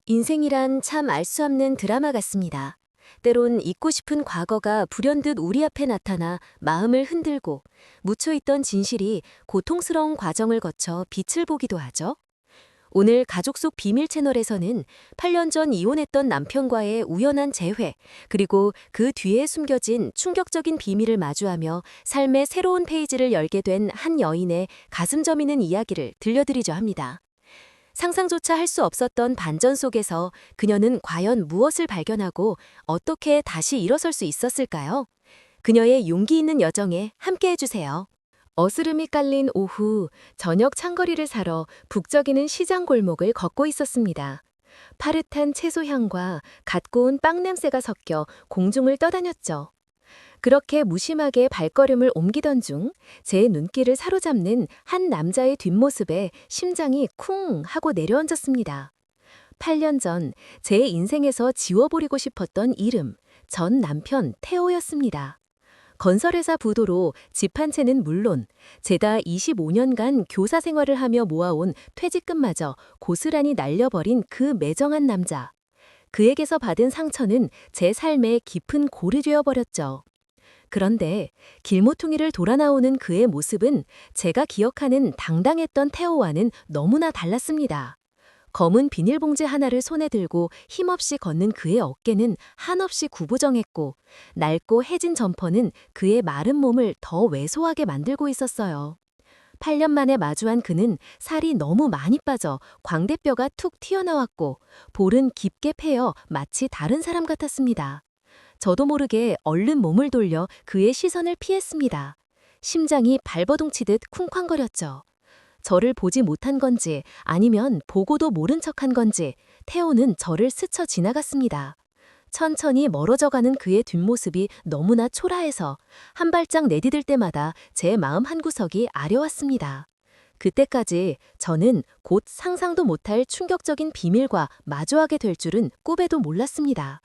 인생이란 참 알 수 없는 드라마 같습니다. 때론 잊고 싶은 과거가 불현듯 우리 앞에 나타나 마음을 흔들고 묻혀있던 진실이 고통스러운 과정을 거쳐 빛을 보기도 하죠. 오늘 가족 속 비밀 채널에서는 8년 전 이혼했던 남편과의 우연한 재회, 그리고 그 뒤에 숨겨진 충격적인 비밀을 마주하며 삶의 새로운 페이지를 열게 된 한 여인의 가슴 저미는 이야기를 들려드리려 합니다. 상상조차 할 수 없었던 반전 속에서 그녀는 과연 무엇을 발견하고 어떻게 다시 일어설 수 있었을까요? 그녀의 용기 있는 여정에 함께 해주세요. 어스름이 깔린 오후, 저녁 창거리를 사러 북적이는 시장 골목을 걷고 있었습니다. 파릇한 채소 향과 갓 구운 빵 냄새가 섞여 공중을 떠다녔죠. 그렇게 무심하게 발걸음을 옮기던 중 제 눈길을 사로잡는 한 남자의 뒷모습에 심장이 쿵 하고 내려앉았습니다. 8년 전 제 인생에서 지워버리고 싶었던 이름, 전 남편 태호였습니다. 건설회사 부도로 집 한 채는 물론 제가 25년간 교사 생활을 하며 모아온 퇴직금마저 고스란히 날려버린 그 매정한 남자. 그에게서 받은 상처는 제 삶의 깊은 골이 되어버렸죠. 그런데 길모퉁이를 돌아 나오는 그의 모습은 제가 기억하는 당당했던 태호와는 너무나 달랐습니다. 검은 비닐봉지 하나를 손에 들고 힘없이 걷는 그의 어깨는 한없이 구부정했고, 낡고 해진 점퍼는 그의 마른 몸을 더 왜소하게 만들고 있었어요. 8년 만에 마주한 그는 살이 너무 많이 빠져 광대뼈가 툭 튀어나왔고, 볼은 깊게 패여 마치 다른 사람 같았습니다. 저도 모르게 얼른 몸을 돌려 그의 시선을 피했습니다. 심장이 발버둥치듯 쿵쾅거렸죠. 저를 보지 못한 건지 아니면 보고도 모른 척한 건지 태호는 저를 스쳐 지나갔습니다. 천천히 멀어져가는 그의 뒷모습이 너무나 초라해서 한 발짝 내디딜 때마다 제 마음 한구석이 아려왔습니다. 그때까지 저는 곧 상상도 못할 충격적인 비밀과 마주하게 될 줄은 꿈에도 몰랐습니다.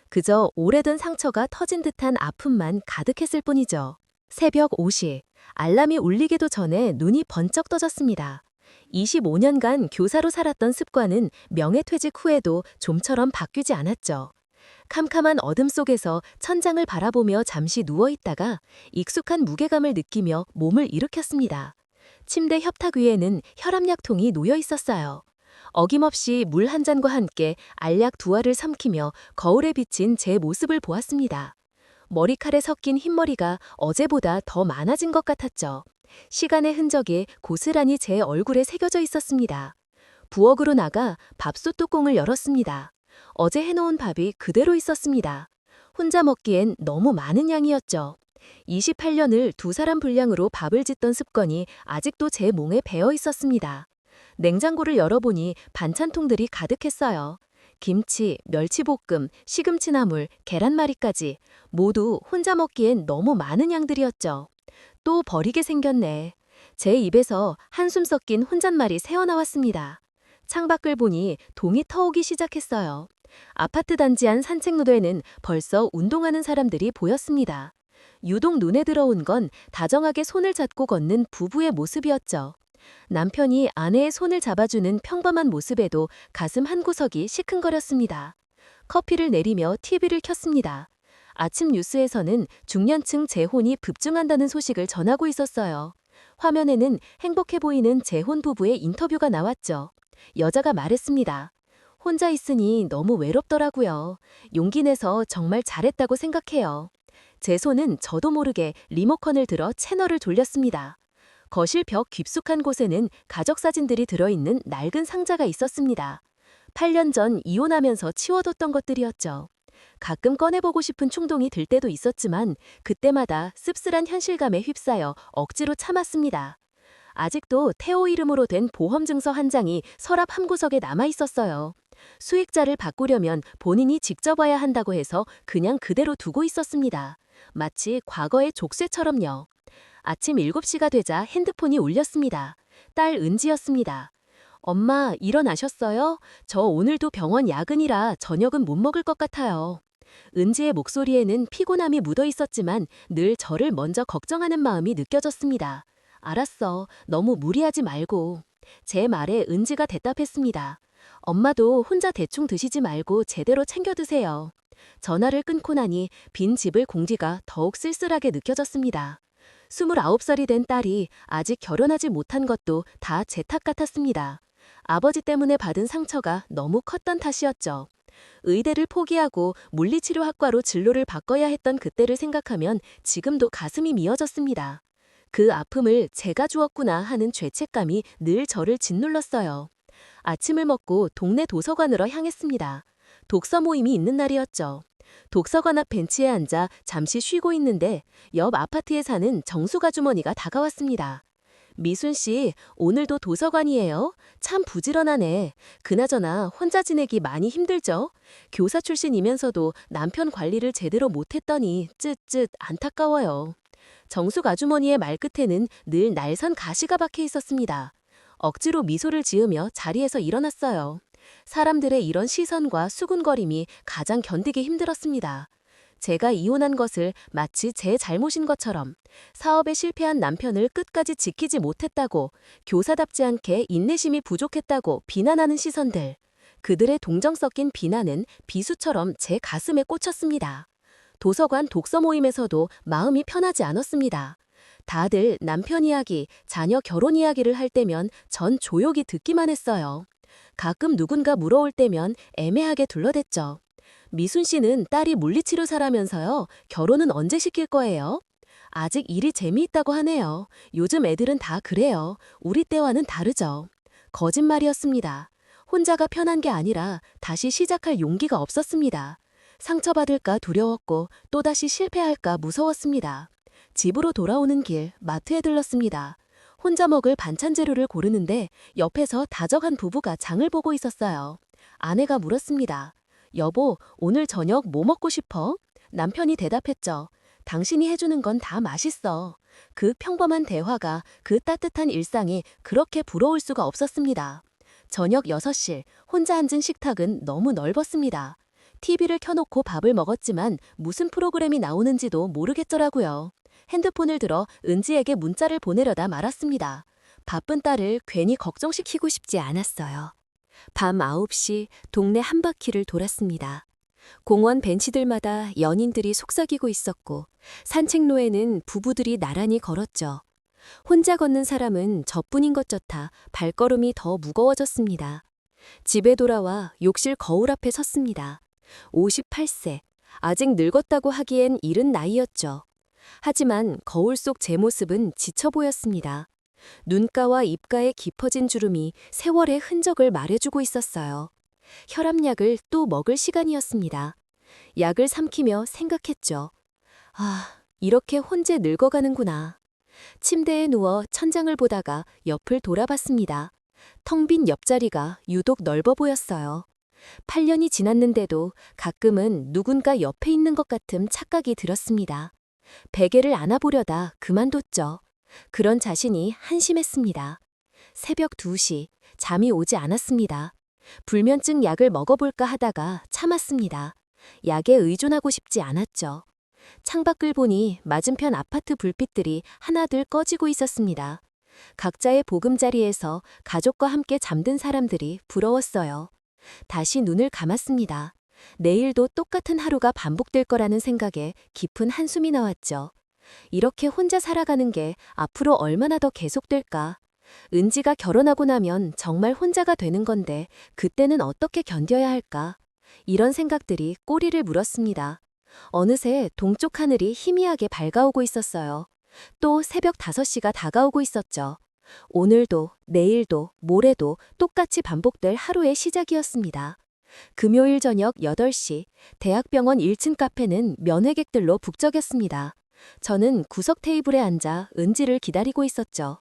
그저 오래된 상처가 터진 듯한 아픔만 가득했을 뿐이죠. 새벽 5시, 알람이 울리기도 전에 눈이 번쩍 떠졌습니다. 25년간 교사로 살았던 습관은 명예퇴직 후에도 좀처럼 바뀌지 않았죠. 캄캄한 어둠 속에서 천장을 바라보며 잠시 누워있다가 익숙한 무게감을 느끼며 몸을 일으켰습니다. 침대 협탁 위에는 혈압약통이 놓여 있었어요. 어김없이 물 한 잔과 함께 알약 두 알을 삼키며 거울에 비친 제 모습을 보았습니다. 머리칼에 섞인 흰머리가 어제보다 더 많아진 것 같았죠. 시간의 흔적이 고스란히 제 얼굴에 새겨져 있었습니다. 부엌으로 나가 밥솥 뚜껑을 열었습니다. 어제 해놓은 밥이 그대로 있었습니다. 혼자 먹기엔 너무 많은 양이었죠. 28년을 두 사람 분량으로 밥을 짓던 습관이 아직도 제 몸에 배어 있었습니다. 냉장고를 열어보니 반찬통들이 가득했어요. 김치, 멸치볶음, 시금치나물, 계란말이까지 모두 혼자 먹기엔 너무 많은 양들이었죠. 또 버리게 생겼네. 제 입에서 한숨 섞인 혼잣말이 새어나왔습니다. 창밖을 보니 동이 터오기 시작했어요. 아파트 단지 안 산책로에는 벌써 운동하는 사람들이 보였습니다. 유독 눈에 들어온 건 다정하게 손을 잡고 걷는 부부의 모습이었죠. 남편이 아내의 손을 잡아주는 평범한 모습에도 가슴 한구석이 시큰거렸습니다. 커피를 내리며 TV를 켰습니다. 아침 뉴스에서는 중년층 재혼이 급증한다는 소식을 전하고 있었어요. 화면에는 행복해 보이는 재혼 부부의 인터뷰가 나왔죠. 여자가 말했습니다. 혼자 있으니 너무 외롭더라고요. 용기 내서 정말 잘했다고 생각해요. 제 손은 저도 모르게 리모컨을 들어 채널을 돌렸습니다. 거실 벽 깊숙한 곳에는 가족 사진들이 들어있는 낡은 상자가 있었습니다. 8년 전 이혼하면서 치워뒀던 것들이었죠. 가끔 꺼내보고 싶은 충동이 들 때도 있었지만 그때마다 씁쓸한 현실감에 휩싸여 억지로 참았습니다. 아직도 태호 이름으로 된 보험증서 한 장이 서랍 한 구석에 남아있었어요. 수익자를 바꾸려면 본인이 직접 와야 한다고 해서 그냥 그대로 두고 있었습니다. 마치 과거의 족쇄처럼요. 아침 7시가 되자 핸드폰이 울렸습니다. 딸 은지였습니다. 엄마, 일어나셨어요? 저 오늘도 병원 야근이라 저녁은 못 먹을 것 같아요. 은지의 목소리에는 피곤함이 묻어 있었지만 늘 저를 먼저 걱정하는 마음이 느껴졌습니다. 알았어. 너무 무리하지 말고. 제 말에 은지가 대답했습니다. 엄마도 혼자 대충 드시지 말고 제대로 챙겨 드세요. 전화를 끊고 나니 빈 집을 공기가 더욱 쓸쓸하게 느껴졌습니다. 29살이 된 딸이 아직 결혼하지 못한 것도 다 제 탓 같았습니다. 아버지 때문에 받은 상처가 너무 컸던 탓이었죠. 의대를 포기하고 물리치료학과로 진로를 바꿔야 했던 그때를 생각하면 지금도 가슴이 미어졌습니다. 그 아픔을 제가 주었구나 하는 죄책감이 늘 저를 짓눌렀어요. 아침을 먹고 동네 도서관으로 향했습니다. 독서 모임이 있는 날이었죠. 독서관 앞 벤치에 앉아 잠시 쉬고 있는데 옆 아파트에 사는 정숙 아주머니가 다가왔습니다. 미순 씨, 오늘도 도서관이에요? 참 부지런하네. 그나저나 혼자 지내기 많이 힘들죠? 교사 출신이면서도 남편 관리를 제대로 못했더니 쯧쯧 안타까워요. 정숙 아주머니의 말끝에는 늘 날선 가시가 박혀 있었습니다. 억지로 미소를 지으며 자리에서 일어났어요. 사람들의 이런 시선과 수군거림이 가장 견디기 힘들었습니다. 제가 이혼한 것을 마치 제 잘못인 것처럼, 사업에 실패한 남편을 끝까지 지키지 못했다고, 교사답지 않게 인내심이 부족했다고 비난하는 시선들. 그들의 동정 섞인 비난은 비수처럼 제 가슴에 꽂혔습니다. 도서관 독서 모임에서도 마음이 편하지 않았습니다. 다들 남편 이야기, 자녀 결혼 이야기를 할 때면 전 조용히 듣기만 했어요. 가끔 누군가 물어올 때면 애매하게 둘러댔죠. 미순 씨는 딸이 물리치료사라면서요. 결혼은 언제 시킬 거예요? 아직 일이 재미있다고 하네요. 요즘 애들은 다 그래요. 우리 때와는 다르죠. 거짓말이었습니다. 혼자가 편한 게 아니라 다시 시작할 용기가 없었습니다. 상처받을까 두려웠고 또다시 실패할까 무서웠습니다. 집으로 돌아오는 길 마트에 들렀습니다. 혼자 먹을 반찬 재료를 고르는데 옆에서 다정한 부부가 장을 보고 있었어요. 아내가 물었습니다. 여보, 오늘 저녁 뭐 먹고 싶어? 남편이 대답했죠. 당신이 해주는 건 다 맛있어. 그 평범한 대화가, 그 따뜻한 일상이 그렇게 부러울 수가 없었습니다. 저녁 6시, 혼자 앉은 식탁은 너무 넓었습니다. TV를 켜놓고 밥을 먹었지만 무슨 프로그램이 나오는지도 모르겠더라고요. 핸드폰을 들어 은지에게 문자를 보내려다 말았습니다. 바쁜 딸을 괜히 걱정시키고 싶지 않았어요. 밤 9시 동네 한 바퀴를 돌았습니다. 공원 벤치들마다 연인들이 속삭이고 있었고 산책로에는 부부들이 나란히 걸었죠. 혼자 걷는 사람은 저뿐인 것 같아 발걸음이 더 무거워졌습니다. 집에 돌아와 욕실 거울 앞에 섰습니다. 58세, 아직 늙었다고 하기엔 이른 나이였죠. 하지만 거울 속 제 모습은 지쳐 보였습니다. 눈가와 입가에 깊어진 주름이 세월의 흔적을 말해주고 있었어요. 혈압약을 또 먹을 시간이었습니다. 약을 삼키며 생각했죠. 아, 이렇게 혼자 늙어가는구나. 침대에 누워 천장을 보다가 옆을 돌아봤습니다. 텅 빈 옆자리가 유독 넓어 보였어요. 8년이 지났는데도 가끔은 누군가 옆에 있는 것 같은 착각이 들었습니다. 베개를 안아보려다 그만뒀죠. 그런 자신이 한심했습니다. 새벽 2시, 잠이 오지 않았습니다. 불면증 약을 먹어볼까 하다가 참았습니다. 약에 의존하고 싶지 않았죠. 창밖을 보니 맞은편 아파트 불빛들이 하나둘 꺼지고 있었습니다. 각자의 보금자리에서 가족과 함께 잠든 사람들이 부러웠어요. 다시 눈을 감았습니다. 내일도 똑같은 하루가 반복될 거라는 생각에 깊은 한숨이 나왔죠. 이렇게 혼자 살아가는 게 앞으로 얼마나 더 계속될까? 은지가 결혼하고 나면 정말 혼자가 되는 건데 그때는 어떻게 견뎌야 할까? 이런 생각들이 꼬리를 물었습니다. 어느새 동쪽 하늘이 희미하게 밝아오고 있었어요. 또 새벽 5시가 다가오고 있었죠. 오늘도, 내일도, 모레도 똑같이 반복될 하루의 시작이었습니다. 금요일 저녁 8시, 대학병원 1층 카페는 면회객들로 북적였습니다. 저는 구석 테이블에 앉아 은지를 기다리고 있었죠.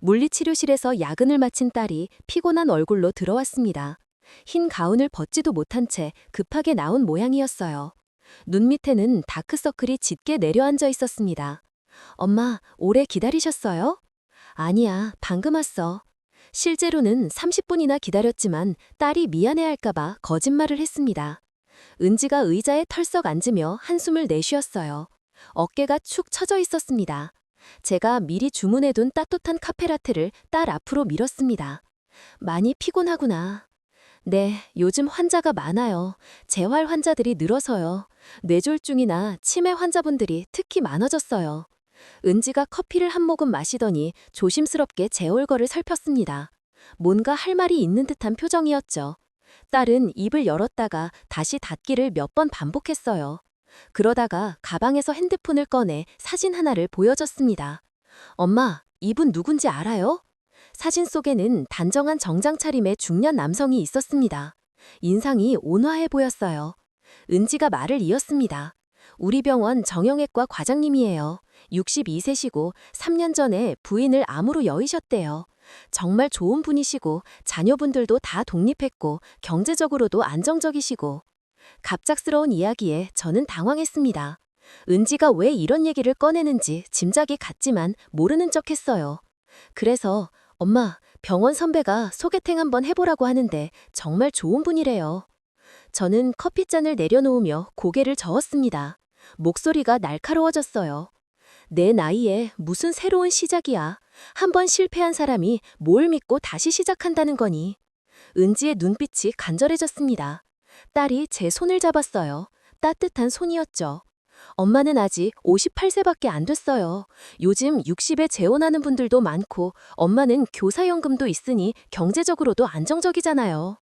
물리치료실에서 야근을 마친 딸이 피곤한 얼굴로 들어왔습니다. 흰 가운을 벗지도 못한 채 급하게 나온 모양이었어요. 눈 밑에는 다크서클이 짙게 내려앉아 있었습니다. 엄마, 오래 기다리셨어요? 아니야, 방금 왔어. 실제로는 30분이나 기다렸지만 딸이 미안해할까봐 거짓말을 했습니다. 은지가 의자에 털썩 앉으며 한숨을 내쉬었어요. 어깨가 축 처져 있었습니다. 제가 미리 주문해둔 따뜻한 카페라테를 딸 앞으로 밀었습니다. 많이 피곤하구나. 네, 요즘 환자가 많아요. 재활 환자들이 늘어서요. 뇌졸중이나 치매 환자분들이 특히 많아졌어요. 은지가 커피를 한 모금 마시더니 조심스럽게 제 얼굴을 살폈습니다. 뭔가 할 말이 있는 듯한 표정이었죠. 딸은 입을 열었다가 다시 닫기를 몇 번 반복했어요. 그러다가 가방에서 핸드폰을 꺼내 사진 하나를 보여줬습니다. 엄마, 이분 누군지 알아요? 사진 속에는 단정한 정장 차림의 중년 남성이 있었습니다. 인상이 온화해 보였어요. 은지가 말을 이었습니다. 우리 병원 정형외과 과장님이에요. 62세시고 3년 전에 부인을 암으로 여의셨대요. 정말 좋은 분이시고 자녀분들도 다 독립했고 경제적으로도 안정적이시고. 갑작스러운 이야기에 저는 당황했습니다. 은지가 왜 이런 얘기를 꺼내는지 짐작이 갔지만 모르는 척했어요. 그래서 엄마, 병원 선배가 소개팅 한번 해보라고 하는데 정말 좋은 분이래요. 저는 커피잔을 내려놓으며 고개를 저었습니다. 목소리가 날카로워졌어요. 내 나이에 무슨 새로운 시작이야. 한번 실패한 사람이 뭘 믿고 다시 시작한다는 거니. 은지의 눈빛이 간절해졌습니다. 딸이 제 손을 잡았어요. 따뜻한 손이었죠. 엄마는 아직 58세밖에 안 됐어요. 요즘 60에 재혼하는 분들도 많고 엄마는 교사연금도 있으니 경제적으로도 안정적이잖아요.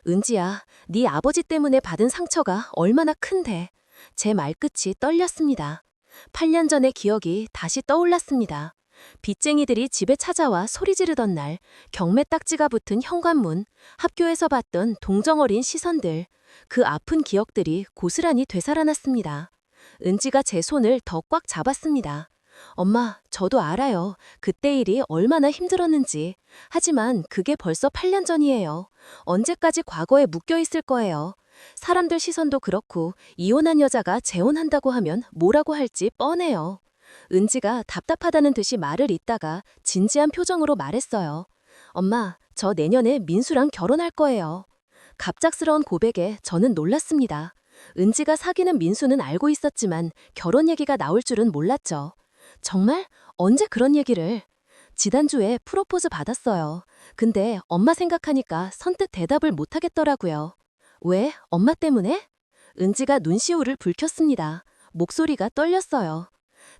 은지야, 네 아버지 때문에 받은 상처가 얼마나 큰데. 제 말끝이 떨렸습니다. 8년 전의 기억이 다시 떠올랐습니다. 빚쟁이들이 집에 찾아와 소리 지르던 날, 경매 딱지가 붙은 현관문, 학교에서 봤던 동정어린 시선들, 그 아픈 기억들이 고스란히 되살아났습니다. 은지가 제 손을 더 꽉 잡았습니다. 엄마, 저도 알아요. 그때 일이 얼마나 힘들었는지. 하지만 그게 벌써 8년 전이에요. 언제까지 과거에 묶여 있을 거예요. 사람들 시선도 그렇고 이혼한 여자가 재혼한다고 하면 뭐라고 할지 뻔해요. 은지가 답답하다는 듯이 말을 잇다가 진지한 표정으로 말했어요. 엄마, 저 내년에 민수랑 결혼할 거예요. 갑작스러운 고백에 저는 놀랐습니다. 은지가 사귀는 민수는 알고 있었지만 결혼 얘기가 나올 줄은 몰랐죠. 정말? 언제 그런 얘기를? 지난주에 프로포즈 받았어요. 근데 엄마 생각하니까 선뜻 대답을 못하겠더라고요. 왜? 엄마 때문에? 은지가 눈시울을 붉혔습니다. 목소리가 떨렸어요.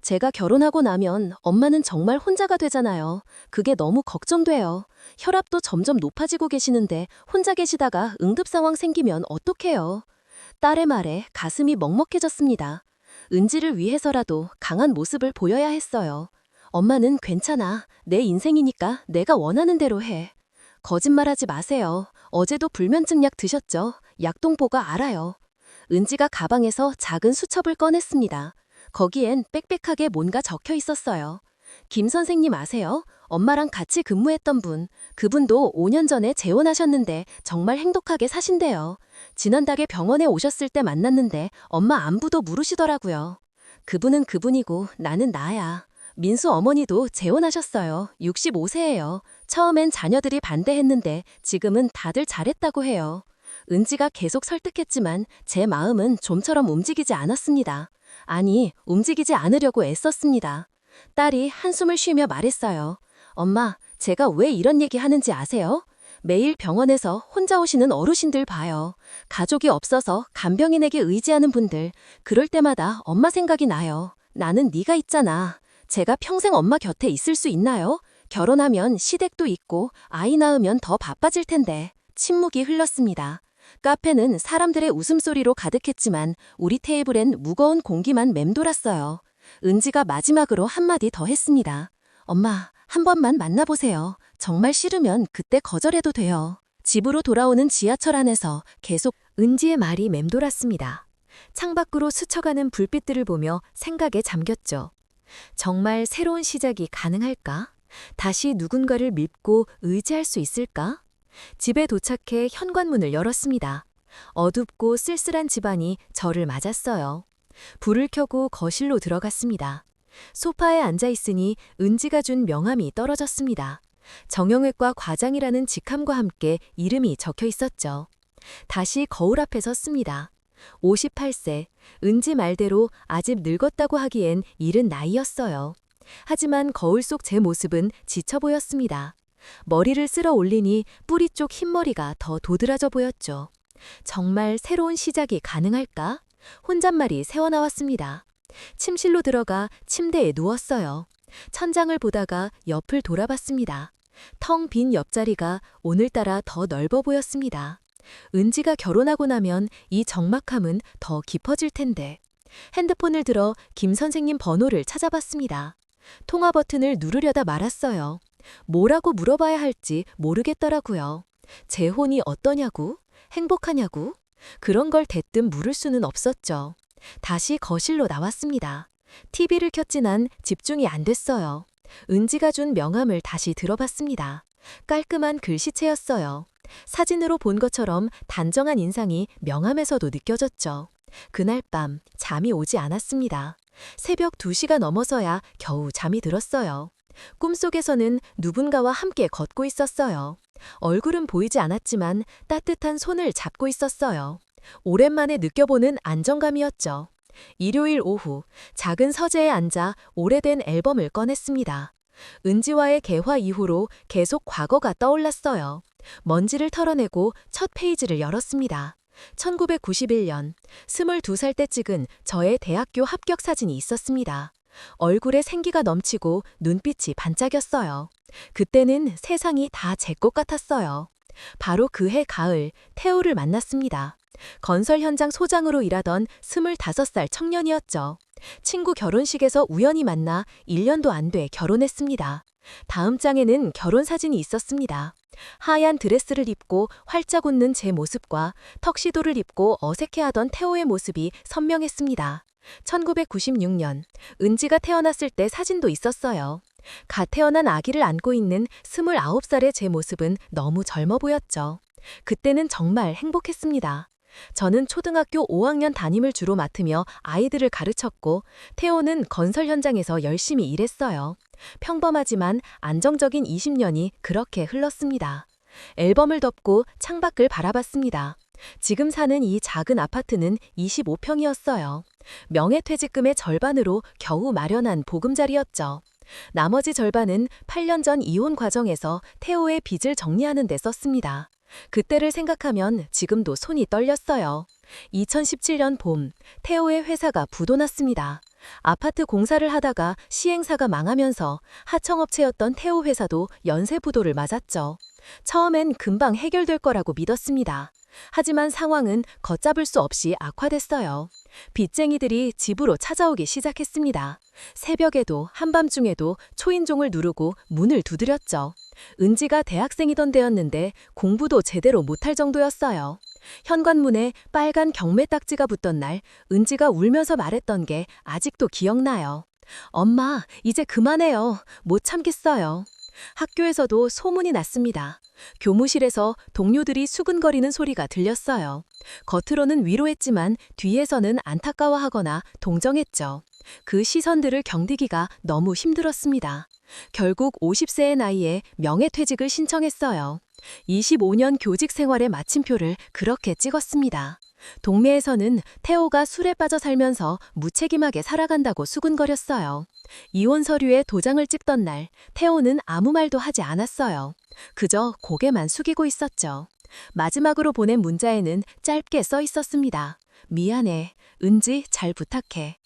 제가 결혼하고 나면 엄마는 정말 혼자가 되잖아요. 그게 너무 걱정돼요. 혈압도 점점 높아지고 계시는데 혼자 계시다가 응급 상황 생기면 어떡해요? 딸의 말에 가슴이 먹먹해졌습니다. 은지를 위해서라도 강한 모습을 보여야 했어요. 엄마는 괜찮아. 내 인생이니까 내가 원하는 대로 해. 거짓말하지 마세요. 어제도 불면증 약 드셨죠? 약동포가 알아요. 은지가 가방에서 작은 수첩을 꺼냈습니다. 거기엔 빽빽하게 뭔가 적혀 있었어요. 김 선생님 아세요? 엄마랑 같이 근무했던 분. 그분도 5년 전에 재혼하셨는데 정말 행복하게 사신대요. 지난달에 병원에 오셨을 때 만났는데 엄마 안부도 물으시더라고요. 그분은 그분이고 나는 나야. 민수 어머니도 재혼하셨어요. 65세예요. 처음엔 자녀들이 반대했는데 지금은 다들 잘했다고 해요. 은지가 계속 설득했지만 제 마음은 좀처럼 움직이지 않았습니다. 아니, 움직이지 않으려고 애썼습니다. 딸이 한숨을 쉬며 말했어요. 엄마, 제가 왜 이런 얘기 하는지 아세요? 매일 병원에서 혼자 오시는 어르신들 봐요. 가족이 없어서 간병인에게 의지하는 분들. 그럴 때마다 엄마 생각이 나요. 나는 네가 있잖아. 제가 평생 엄마 곁에 있을 수 있나요? 결혼하면 시댁도 있고 아이 낳으면 더 바빠질 텐데. 침묵이 흘렀습니다. 카페는 사람들의 웃음소리로 가득했지만 우리 테이블엔 무거운 공기만 맴돌았어요. 은지가 마지막으로 한마디 더 했습니다. 엄마, 한 번만 만나보세요. 정말 싫으면 그때 거절해도 돼요. 집으로 돌아오는 지하철 안에서 계속 은지의 말이 맴돌았습니다. 창밖으로 스쳐가는 불빛들을 보며 생각에 잠겼죠. 정말 새로운 시작이 가능할까? 다시 누군가를 믿고 의지할 수 있을까? 집에 도착해 현관문을 열었습니다. 어둡고 쓸쓸한 집안이 저를 맞았어요. 불을 켜고 거실로 들어갔습니다. 소파에 앉아 있으니 은지가 준 명함이 떨어졌습니다. 정형외과 과장이라는 직함과 함께 이름이 적혀 있었죠. 다시 거울 앞에 섰습니다. 58세, 은지 말대로 아직 늙었다고 하기엔 이른 나이였어요. 하지만 거울 속 제 모습은 지쳐 보였습니다. 머리를 쓸어 올리니 뿌리 쪽 흰머리가 더 도드라져 보였죠. 정말 새로운 시작이 가능할까? 혼잣말이 새어나왔습니다. 침실로 들어가 침대에 누웠어요. 천장을 보다가 옆을 돌아봤습니다. 텅 빈 옆자리가 오늘따라 더 넓어 보였습니다. 은지가 결혼하고 나면 이 적막함은 더 깊어질 텐데. 핸드폰을 들어 김 선생님 번호를 찾아봤습니다. 통화 버튼을 누르려다 말았어요. 뭐라고 물어봐야 할지 모르겠더라고요. 재혼이 어떠냐고? 행복하냐고? 그런 걸 대뜸 물을 수는 없었죠. 다시 거실로 나왔습니다. TV를 켰지만 집중이 안 됐어요. 은지가 준 명함을 다시 들어봤습니다. 깔끔한 글씨체였어요. 사진으로 본 것처럼 단정한 인상이 명함에서도 느껴졌죠. 그날 밤 잠이 오지 않았습니다. 새벽 2시가 넘어서야 겨우 잠이 들었어요. 꿈속에서는 누군가와 함께 걷고 있었어요. 얼굴은 보이지 않았지만 따뜻한 손을 잡고 있었어요. 오랜만에 느껴보는 안정감이었죠. 일요일 오후 작은 서재에 앉아 오래된 앨범을 꺼냈습니다. 은지와의 개화 이후로 계속 과거가 떠올랐어요. 먼지를 털어내고 첫 페이지를 열었습니다. 1991년 22살 때 찍은 저의 대학교 합격 사진이 있었습니다. 얼굴에 생기가 넘치고 눈빛이 반짝였어요. 그때는 세상이 다 제 것 같았어요. 바로 그해 가을 태호를 만났습니다. 건설 현장 소장으로 일하던 25살 청년이었죠. 친구 결혼식에서 우연히 만나 1년도 안 돼 결혼했습니다. 다음 장에는 결혼 사진이 있었습니다. 하얀 드레스를 입고 활짝 웃는 제 모습과 턱시도를 입고 어색해하던 태호의 모습이 선명했습니다. 1996년 은지가 태어났을 때 사진도 있었어요. 갓 태어난 아기를 안고 있는 29살의 제 모습은 너무 젊어 보였죠. 그때는 정말 행복했습니다. 저는 초등학교 5학년 담임을 주로 맡으며 아이들을 가르쳤고 태호는 건설 현장에서 열심히 일했어요. 평범하지만 안정적인 20년이 그렇게 흘렀습니다. 앨범을 덮고 창밖을 바라봤습니다. 지금 사는 이 작은 아파트는 25평이었어요. 명예퇴직금의 절반으로 겨우 마련한 보금자리였죠. 나머지 절반은 8년 전 이혼 과정에서 태호의 빚을 정리하는 데 썼습니다. 그때를 생각하면 지금도 손이 떨렸어요. 2017년 봄, 태호의 회사가 부도났습니다. 아파트 공사를 하다가 시행사가 망하면서 하청업체였던 태호 회사도 연쇄 부도를 맞았죠. 처음엔 금방 해결될 거라고 믿었습니다. 하지만 상황은 걷잡을 수 없이 악화됐어요. 빚쟁이들이 집으로 찾아오기 시작했습니다. 새벽에도 한밤중에도 초인종을 누르고 문을 두드렸죠. 은지가 대학생이던 때였는데 공부도 제대로 못할 정도였어요. 현관문에 빨간 경매 딱지가 붙던 날 은지가 울면서 말했던 게 아직도 기억나요. 엄마, 이제 그만해요. 못 참겠어요. 학교에서도 소문이 났습니다. 교무실에서 동료들이 수근거리는 소리가 들렸어요. 겉으로는 위로했지만 뒤에서는 안타까워하거나 동정했죠. 그 시선들을 견디기가 너무 힘들었습니다. 결국 50세의 나이에 명예퇴직을 신청했어요. 25년 교직 생활의 마침표를 그렇게 찍었습니다. 동네에서는 태호가 술에 빠져 살면서 무책임하게 살아간다고 수군거렸어요. 이혼 서류에 도장을 찍던 날 태호는 아무 말도 하지 않았어요. 그저 고개만 숙이고 있었죠. 마지막으로 보낸 문자에는 짧게 써 있었습니다. 미안해. 은지 잘 부탁해.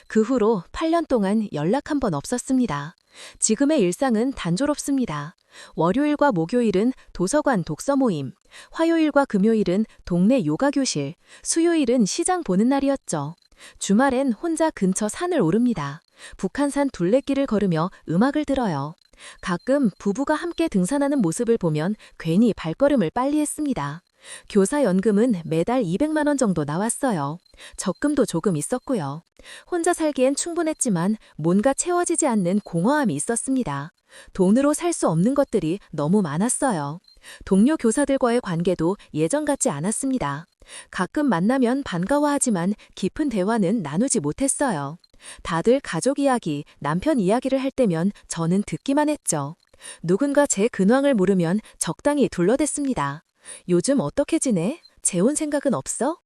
그 후로 8년 동안 연락 한 번 없었습니다. 지금의 일상은 단조롭습니다. 월요일과 목요일은 도서관 독서 모임, 화요일과 금요일은 동네 요가 교실, 수요일은 시장 보는 날이었죠. 주말엔 혼자 근처 산을 오릅니다. 북한산 둘레길을 걸으며 음악을 들어요. 가끔 부부가 함께 등산하는 모습을 보면 괜히 발걸음을 빨리 했습니다. 교사 연금은 매달 200만 원 정도 나왔어요. 적금도 조금 있었고요. 혼자 살기엔 충분했지만 뭔가 채워지지 않는 공허함이 있었습니다. 돈으로 살 수 없는 것들이 너무 많았어요. 동료 교사들과의 관계도 예전 같지 않았습니다. 가끔 만나면 반가워하지만 깊은 대화는 나누지 못했어요. 다들 가족 이야기, 남편 이야기를 할 때면 저는 듣기만 했죠. 누군가 제 근황을 물으면 적당히 둘러댔습니다. 요즘 어떻게 지내? 재혼 생각은 없어?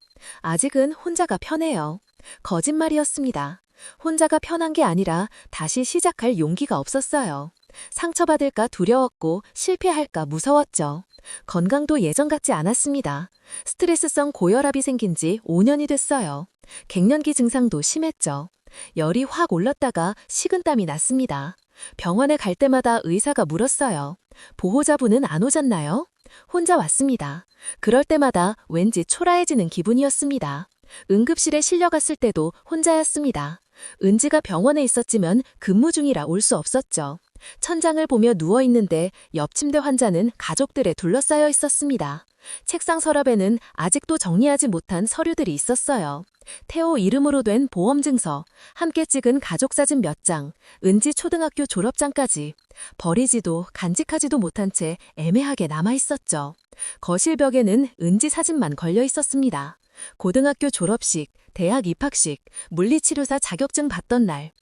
아직은 혼자가 편해요. 거짓말이었습니다. 혼자가 편한 게 아니라 다시 시작할 용기가 없었어요. 상처받을까 두려웠고 실패할까 무서웠죠. 건강도 예전 같지 않았습니다. 스트레스성 고혈압이 생긴 지 5년이 됐어요. 갱년기 증상도 심했죠. 열이 확 올랐다가 식은땀이 났습니다. 병원에 갈 때마다 의사가 물었어요. 보호자분은 안 오셨나요? 혼자 왔습니다. 그럴 때마다 왠지 초라해지는 기분이었습니다. 응급실에 실려갔을 때도 혼자였습니다. 은지가 병원에 있었지만 근무 중이라 올 수 없었죠. 천장을 보며 누워있는데 옆 침대 환자는 가족들에 둘러싸여 있었습니다. 책상 서랍에는 아직도 정리하지 못한 서류들이 있었어요. 태호 이름으로 된 보험증서, 함께 찍은 가족사진 몇 장, 은지 초등학교 졸업장까지 버리지도 간직하지도 못한 채 애매하게 남아있었죠. 거실 벽에는 은지 사진만 걸려 있었습니다. 고등학교 졸업식, 대학 입학식, 물리치료사 자격증 받던 날,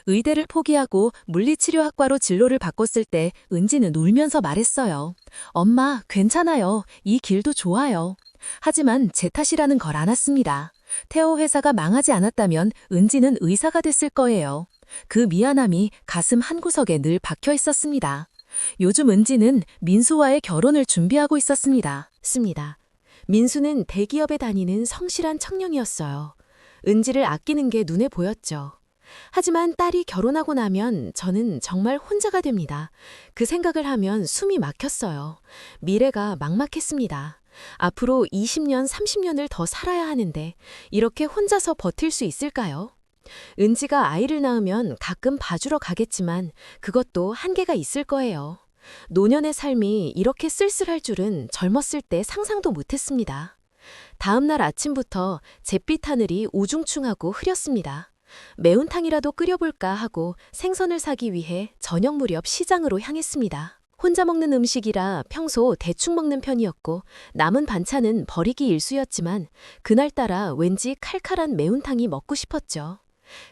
의대를 포기하고 물리치료학과로 진로를 바꿨을 때 은지는 울면서 말했어요. 엄마, 괜찮아요. 이 길도 좋아요. 하지만 제 탓이라는 걸 알았습니다. 태호 회사가 망하지 않았다면 은지는 의사가 됐을 거예요. 그 미안함이 가슴 한구석에 늘 박혀 있었습니다. 요즘 은지는 민수와의 결혼을 준비하고 있었습니다. 민수는 대기업에 다니는 성실한 청년이었어요. 은지를 아끼는 게 눈에 보였죠. 하지만 딸이 결혼하고 나면 저는 정말 혼자가 됩니다. 그 생각을 하면 숨이 막혔어요. 미래가 막막했습니다. 앞으로 20년, 30년을 더 살아야 하는데 이렇게 혼자서 버틸 수 있을까요? 은지가 아이를 낳으면 가끔 봐주러 가겠지만 그것도 한계가 있을 거예요. 노년의 삶이 이렇게 쓸쓸할 줄은 젊었을 때 상상도 못했습니다. 다음 날 아침부터 잿빛 하늘이 우중충하고 흐렸습니다. 매운탕이라도 끓여볼까 하고 생선을 사기 위해 저녁 무렵 시장으로 향했습니다. 혼자 먹는 음식이라 평소 대충 먹는 편이었고 남은 반찬은 버리기 일쑤였지만 그날따라 왠지 칼칼한 매운탕이 먹고 싶었죠.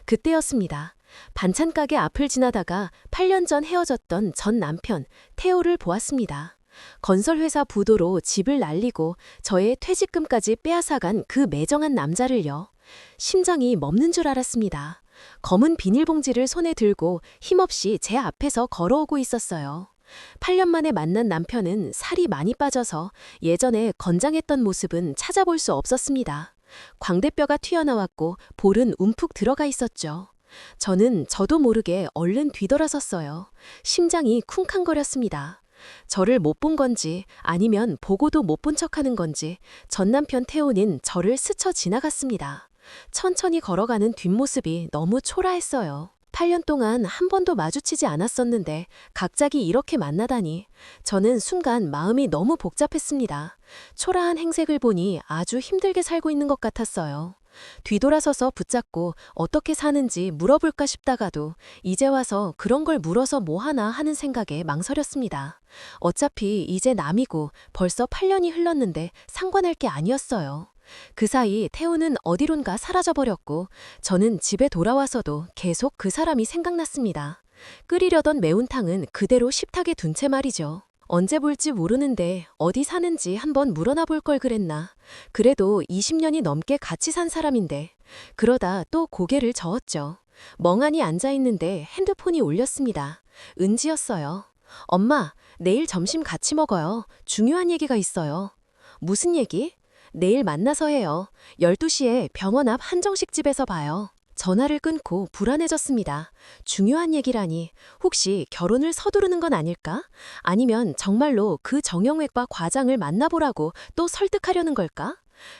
그때였습니다. 반찬 가게 앞을 지나다가 8년 전 헤어졌던 전 남편 태호를 보았습니다. 건설회사 부도로 집을 날리고 저의 퇴직금까지 빼앗아간 그 매정한 남자를요. 심장이 멎는 줄 알았습니다. 검은 비닐봉지를 손에 들고 힘없이 제 앞에서 걸어오고 있었어요. 8년 만에 만난 남편은 살이 많이 빠져서 예전에 건장했던 모습은 찾아볼 수 없었습니다. 광대뼈가 튀어나왔고 볼은 움푹 들어가 있었죠. 저는 저도 모르게 얼른 뒤돌아섰어요. 심장이 쿵쾅거렸습니다. 저를 못 본 건지 아니면 보고도 못 본 척하는 건지 전 남편 태호는 저를 스쳐 지나갔습니다. 천천히 걸어가는 뒷모습이 너무 초라했어요. 8년 동안 한 번도 마주치지 않았었는데 갑자기 이렇게 만나다니 저는 순간 마음이 너무 복잡했습니다. 초라한 행색을 보니 아주 힘들게 살고 있는 것 같았어요. 뒤돌아서서 붙잡고 어떻게 사는지 물어볼까 싶다가도 이제 와서 그런 걸 물어서 뭐하나 하는 생각에 망설였습니다. 어차피 이제 남이고 벌써 8년이 흘렀는데 상관할 게 아니었어요. 그 사이 태우는 어디론가 사라져버렸고 저는 집에 돌아와서도 계속 그 사람이 생각났습니다. 끓이려던 매운탕은 그대로 식탁에 둔 채 말이죠. 언제 볼지 모르는데 어디 사는지 한번 물어나 볼 걸 그랬나. 그래도 20년이 넘게 같이 산 사람인데. 그러다 또 고개를 저었죠. 멍하니 앉아있는데 핸드폰이 울렸습니다. 은지였어요. 엄마, 내일 점심 같이 먹어요. 중요한 얘기가 있어요. 무슨 얘기? 내일 만나서 해요. 12시에 병원 앞 한정식 집에서 봐요. 전화를 끊고 불안해졌습니다. 중요한 얘기라니 혹시 결혼을 서두르는 건 아닐까? 아니면 정말로 그 정형외과 과장을 만나보라고 또 설득하려는 걸까?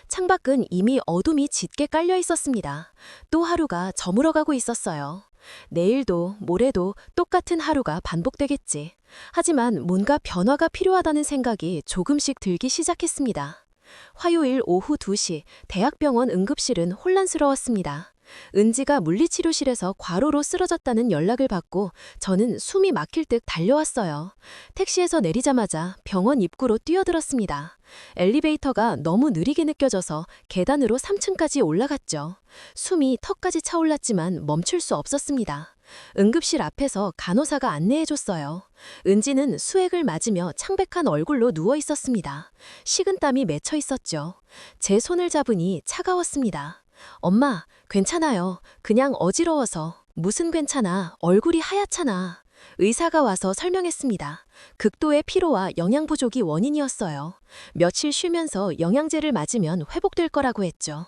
창밖은 이미 어둠이 짙게 깔려 있었습니다. 또 하루가 저물어가고 있었어요. 내일도 모레도 똑같은 하루가 반복되겠지. 하지만 뭔가 변화가 필요하다는 생각이 조금씩 들기 시작했습니다. 화요일 오후 2시 대학병원 응급실은 혼란스러웠습니다. 은지가 물리치료실에서 과로로 쓰러졌다는 연락을 받고 저는 숨이 막힐 듯 달려왔어요. 택시에서 내리자마자 병원 입구로 뛰어들었습니다. 엘리베이터가 너무 느리게 느껴져서 계단으로 3층까지 올라갔죠. 숨이 턱까지 차올랐지만 멈출 수 없었습니다. 응급실 앞에서 간호사가 안내해줬어요. 은지는 수액을 맞으며 창백한 얼굴로 누워 있었습니다. 식은땀이 맺혀 있었죠. 제 손을 잡으니 차가웠습니다. 엄마, 괜찮아요. 그냥 어지러워서. 무슨 괜찮아. 얼굴이 하얗잖아. 의사가 와서 설명했습니다. 극도의 피로와 영양 부족이 원인이었어요. 며칠 쉬면서 영양제를 맞으면 회복될 거라고 했죠.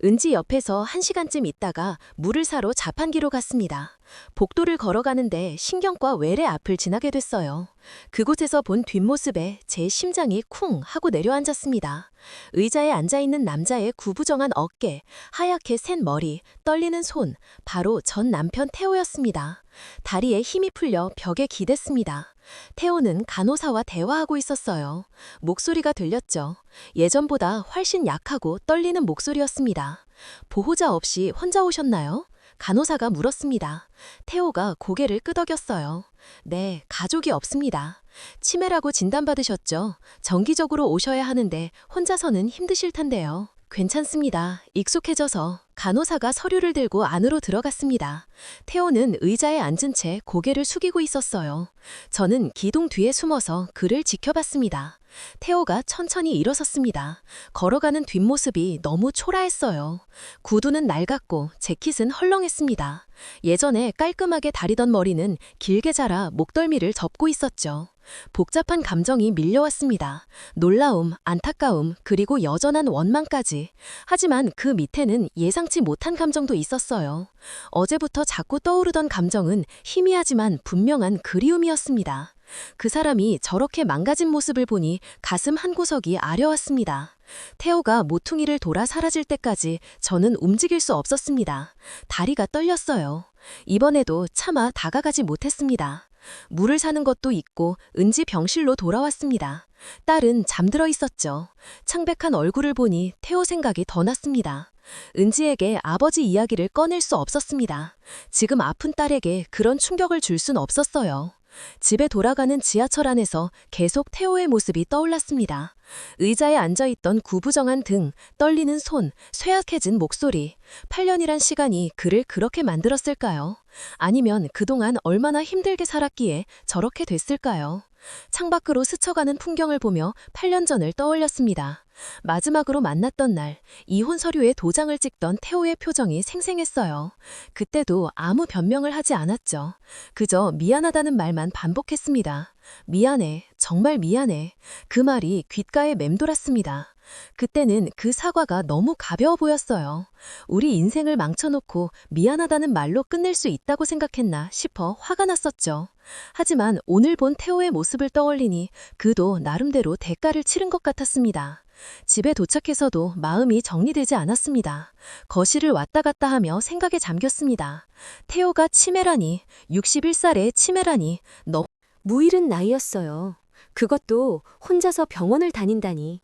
은지 옆에서 1시간쯤 있다가 물을 사러 자판기로 갔습니다. 복도를 걸어가는데 신경과 외래 앞을 지나게 됐어요. 그곳에서 본 뒷모습에 제 심장이 쿵 하고 내려앉았습니다. 의자에 앉아있는 남자의 구부정한 어깨, 하얗게 센 머리, 떨리는 손, 바로 전 남편 태호였습니다. 다리에 힘이 풀려 벽에 기댔습니다. 태호는 간호사와 대화하고 있었어요. 목소리가 들렸죠. 예전보다 훨씬 약하고 떨리는 목소리였습니다. 보호자 없이 혼자 오셨나요? 간호사가 물었습니다. 태호가 고개를 끄덕였어요. 네, 가족이 없습니다. 치매라고 진단받으셨죠? 정기적으로 오셔야 하는데 혼자서는 힘드실 텐데요. 괜찮습니다. 익숙해져서. 간호사가 서류를 들고 안으로 들어갔습니다. 태호는 의자에 앉은 채 고개를 숙이고 있었어요. 저는 기둥 뒤에 숨어서 그를 지켜봤습니다. 태호가 천천히 일어섰습니다. 걸어가는 뒷모습이 너무 초라했어요. 구두는 낡았고 재킷은 헐렁했습니다. 예전에 깔끔하게 다리던 머리는 길게 자라 목덜미를 접고 있었죠. 복잡한 감정이 밀려왔습니다. 놀라움, 안타까움, 그리고 여전한 원망까지. 하지만 그 밑에는 예상치 못한 감정도 있었어요. 어제부터 자꾸 떠오르던 감정은 희미하지만 분명한 그리움이었습니다. 그 사람이 저렇게 망가진 모습을 보니 가슴 한구석이 아려왔습니다. 태호가 모퉁이를 돌아 사라질 때까지 저는 움직일 수 없었습니다. 다리가 떨렸어요. 이번에도 차마 다가가지 못했습니다. 물을 사는 것도 잊고 은지 병실로 돌아왔습니다. 딸은 잠들어 있었죠. 창백한 얼굴을 보니 태호 생각이 더 났습니다. 은지에게 아버지 이야기를 꺼낼 수 없었습니다. 지금 아픈 딸에게 그런 충격을 줄 순 없었어요. 집에 돌아가는 지하철 안에서 계속 태호의 모습이 떠올랐습니다. 의자에 앉아있던 구부정한 등, 떨리는 손, 쇠약해진 목소리. 8년이란 시간이 그를 그렇게 만들었을까요? 아니면 그동안 얼마나 힘들게 살았기에 저렇게 됐을까요? 창밖으로 스쳐가는 풍경을 보며 8년 전을 떠올렸습니다. 마지막으로 만났던 날, 이혼 서류에 도장을 찍던 태호의 표정이 생생했어요. 그때도 아무 변명을 하지 않았죠. 그저 미안하다는 말만 반복했습니다. 미안해, 정말 미안해. 그 말이 귓가에 맴돌았습니다. 그때는 그 사과가 너무 가벼워 보였어요. 우리 인생을 망쳐놓고 미안하다는 말로 끝낼 수 있다고 생각했나 싶어 화가 났었죠. 하지만 오늘 본 태호의 모습을 떠올리니 그도 나름대로 대가를 치른 것 같았습니다. 집에 도착해서도 마음이 정리되지 않았습니다. 거실을 왔다 갔다 하며 생각에 잠겼습니다. 태호가 치매라니, 61살에 치매라니, 너무 무이른 나이였어요. 그것도 혼자서 병원을 다닌다니.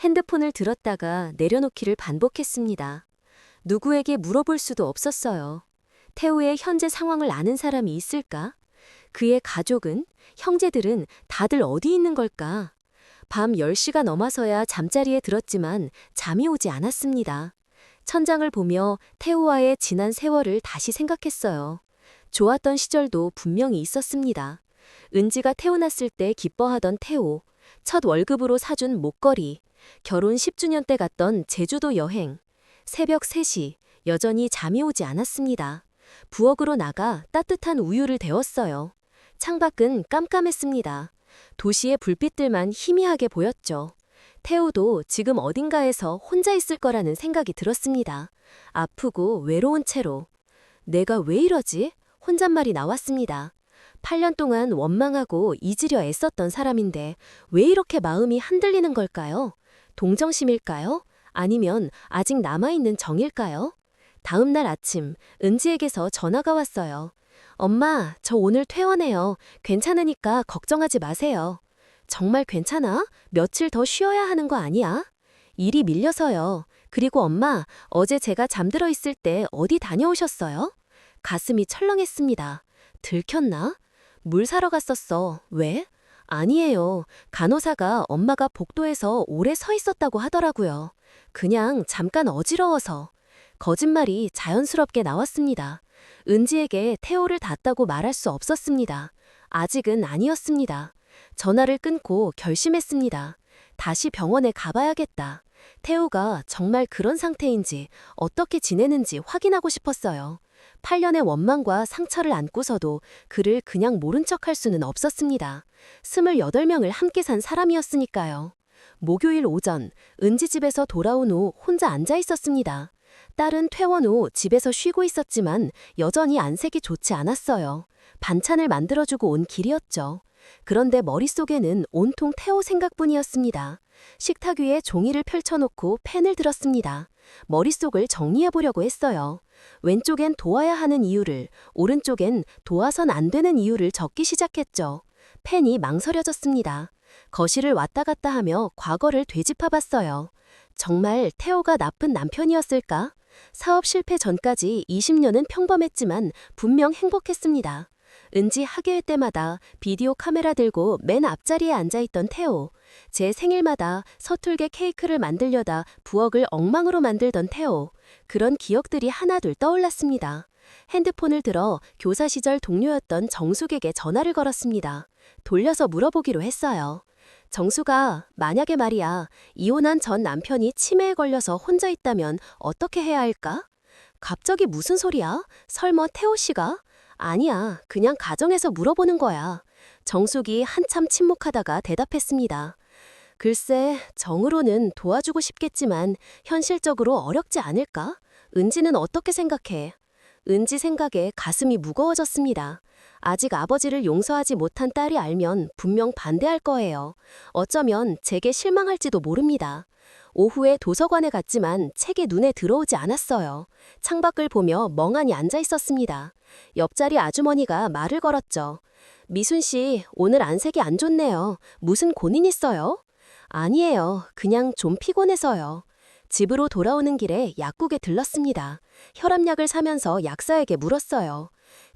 핸드폰을 들었다가 내려놓기를 반복했습니다. 누구에게 물어볼 수도 없었어요. 태호의 현재 상황을 아는 사람이 있을까? 그의 가족은, 형제들은 다들 어디 있는 걸까? 밤 10시가 넘어서야 잠자리에 들었지만 잠이 오지 않았습니다. 천장을 보며 태호와의 지난 세월을 다시 생각했어요. 좋았던 시절도 분명히 있었습니다. 은지가 태어났을 때 기뻐하던 태호, 첫 월급으로 사준 목걸이, 결혼 10주년 때 갔던 제주도 여행, 새벽 3시, 여전히 잠이 오지 않았습니다. 부엌으로 나가 따뜻한 우유를 데웠어요. 창밖은 깜깜했습니다. 도시의 불빛들만 희미하게 보였죠. 태호도 지금 어딘가에서 혼자 있을 거라는 생각이 들었습니다. 아프고 외로운 채로. 내가 왜 이러지? 혼잣말이 나왔습니다. 8년 동안 원망하고 잊으려 애썼던 사람인데 왜 이렇게 마음이 흔들리는 걸까요? 동정심일까요? 아니면 아직 남아있는 정일까요? 다음 날 아침, 은지에게서 전화가 왔어요. 엄마, 저 오늘 퇴원해요. 괜찮으니까 걱정하지 마세요. 정말 괜찮아? 며칠 더 쉬어야 하는 거 아니야? 일이 밀려서요. 그리고 엄마, 어제 제가 잠들어 있을 때 어디 다녀오셨어요? 가슴이 철렁했습니다. 들켰나? 물 사러 갔었어. 왜? 아니에요. 간호사가 엄마가 복도에서 오래 서 있었다고 하더라고요. 그냥 잠깐 어지러워서. 거짓말이 자연스럽게 나왔습니다. 은지에게 태호를 닿았다고 말할 수 없었습니다. 아직은 아니었습니다. 전화를 끊고 결심했습니다. 다시 병원에 가봐야겠다. 태우가 정말 그런 상태인지 어떻게 지내는지 확인하고 싶었어요. 8년의 원망과 상처를 안고서도 그를 그냥 모른 척할 수는 없었습니다. 28명을 함께 산 사람이었으니까요. 목요일 오전, 은지 집에서 돌아온 후 혼자 앉아 있었습니다. 딸은 퇴원 후 집에서 쉬고 있었지만 여전히 안색이 좋지 않았어요. 반찬을 만들어주고 온 길이었죠. 그런데 머릿속에는 온통 태호 생각뿐이었습니다. 식탁 위에 종이를 펼쳐놓고 펜을 들었습니다. 머릿속을 정리해보려고 했어요. 왼쪽엔 도와야 하는 이유를, 오른쪽엔 도와선 안 되는 이유를 적기 시작했죠. 펜이 망설여졌습니다. 거실을 왔다 갔다 하며 과거를 되짚어봤어요. 정말 태호가 나쁜 남편이었을까? 사업 실패 전까지 20년은 평범했지만 분명 행복했습니다. 은지 학예회 때마다 비디오 카메라 들고 맨 앞자리에 앉아있던 태호. 제 생일마다 서툴게 케이크를 만들려다 부엌을 엉망으로 만들던 태호. 그런 기억들이 하나둘 떠올랐습니다. 핸드폰을 들어 교사 시절 동료였던 정숙에게 전화를 걸었습니다. 돌려서 물어보기로 했어요. 정수가, 만약에 말이야, 이혼한 전 남편이 치매에 걸려서 혼자 있다면 어떻게 해야 할까? 갑자기 무슨 소리야? 설마 태호 씨가? 아니야, 그냥 가정에서 물어보는 거야. 정숙이 한참 침묵하다가 대답했습니다. 글쎄, 정으로는 도와주고 싶겠지만 현실적으로 어렵지 않을까? 은지는 어떻게 생각해? 은지 생각에 가슴이 무거워졌습니다. 아직 아버지를 용서하지 못한 딸이 알면 분명 반대할 거예요. 어쩌면 제게 실망할지도 모릅니다. 오후에 도서관에 갔지만 책이 눈에 들어오지 않았어요. 창밖을 보며 멍하니 앉아 있었습니다. 옆자리 아주머니가 말을 걸었죠. 미순 씨, 오늘 안색이 안 좋네요. 무슨 고민 있어요? 아니에요. 그냥 좀 피곤해서요. 집으로 돌아오는 길에 약국에 들렀습니다. 혈압약을 사면서 약사에게 물었어요.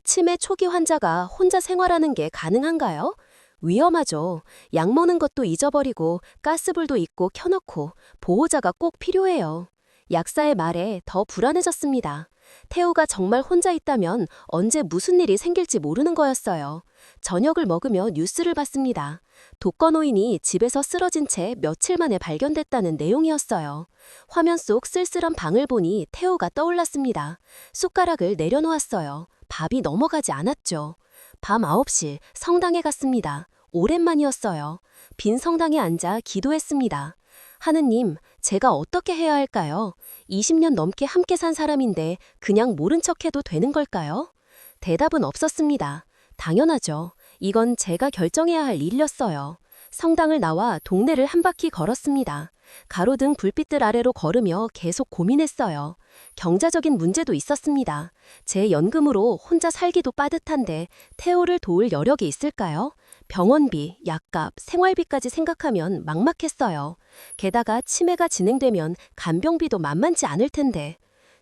치매 초기 환자가 혼자 생활하는 게 가능한가요? 위험하죠. 약 먹는 것도 잊어버리고 가스불도 있고 켜놓고 보호자가 꼭 필요해요. 약사의 말에 더 불안해졌습니다. 태우가 정말 혼자 있다면 언제 무슨 일이 생길지 모르는 거였어요. 저녁을 먹으며 뉴스를 봤습니다. 독거노인이 집에서 쓰러진 채 며칠 만에 발견됐다는 내용이었어요. 화면 속 쓸쓸한 방을 보니 태우가 떠올랐습니다. 숟가락을 내려놓았어요. 밥이 넘어가지 않았죠. 밤 9시 성당에 갔습니다. 오랜만이었어요. 빈 성당에 앉아 기도했습니다. 하느님, 제가 어떻게 해야 할까요? 20년 넘게 함께 산 사람인데 그냥 모른 척해도 되는 걸까요? 대답은 없었습니다. 당연하죠. 이건 제가 결정해야 할 일이었어요. 성당을 나와 동네를 한 바퀴 걸었습니다. 가로등 불빛들 아래로 걸으며 계속 고민했어요. 경제적인 문제도 있었습니다. 제 연금으로 혼자 살기도 빠듯한데 태호를 도울 여력이 있을까요? 병원비, 약값, 생활비까지 생각하면 막막했어요. 게다가 치매가 진행되면 간병비도 만만치 않을 텐데.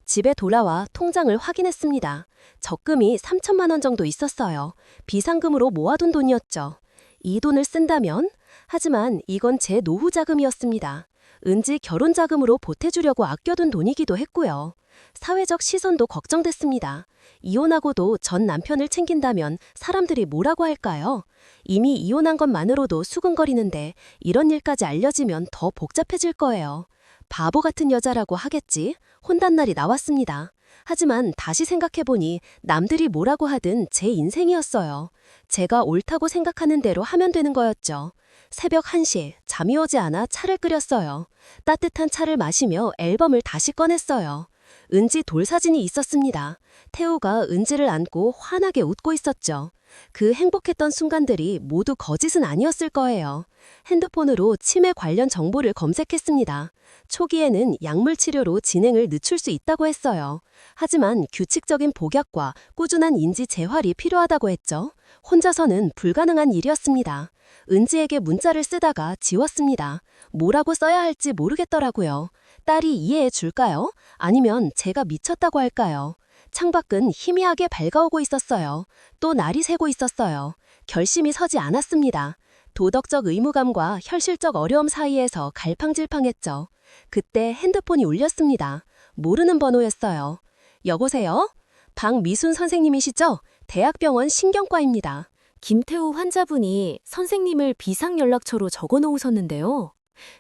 집에 돌아와 통장을 확인했습니다. 적금이 3천만 원 정도 있었어요. 비상금으로 모아둔 돈이었죠. 이 돈을 쓴다면? 하지만 이건 제 노후 자금이었습니다. 은지 결혼 자금으로 보태주려고 아껴둔 돈이기도 했고요. 사회적 시선도 걱정됐습니다. 이혼하고도 전 남편을 챙긴다면 사람들이 뭐라고 할까요? 이미 이혼한 것만으로도 수근거리는데 이런 일까지 알려지면 더 복잡해질 거예요. 바보 같은 여자라고 하겠지? 혼난 날이 나왔습니다. 하지만 다시 생각해보니 남들이 뭐라고 하든 제 인생이었어요. 제가 옳다고 생각하는 대로 하면 되는 거였죠. 새벽 1시 잠이 오지 않아 차를 끓였어요. 따뜻한 차를 마시며 앨범을 다시 꺼냈어요. 은지 돌사진이 있었습니다. 태호가 은지를 안고 환하게 웃고 있었죠. 그 행복했던 순간들이 모두 거짓은 아니었을 거예요. 핸드폰으로 치매 관련 정보를 검색했습니다. 초기에는 약물 치료로 진행을 늦출 수 있다고 했어요. 하지만 규칙적인 복약과 꾸준한 인지 재활이 필요하다고 했죠. 혼자서는 불가능한 일이었습니다. 은지에게 문자를 쓰다가 지웠습니다. 뭐라고 써야 할지 모르겠더라고요. 딸이 이해해 줄까요? 아니면 제가 미쳤다고 할까요? 창밖은 희미하게 밝아오고 있었어요. 또 날이 새고 있었어요. 결심이 서지 않았습니다. 도덕적 의무감과 현실적 어려움 사이에서 갈팡질팡했죠. 그때 핸드폰이 울렸습니다. 모르는 번호였어요. 여보세요? 박미순 선생님이시죠? 대학병원 신경과입니다. 김태우 환자분이 선생님을 비상연락처로 적어놓으셨는데요.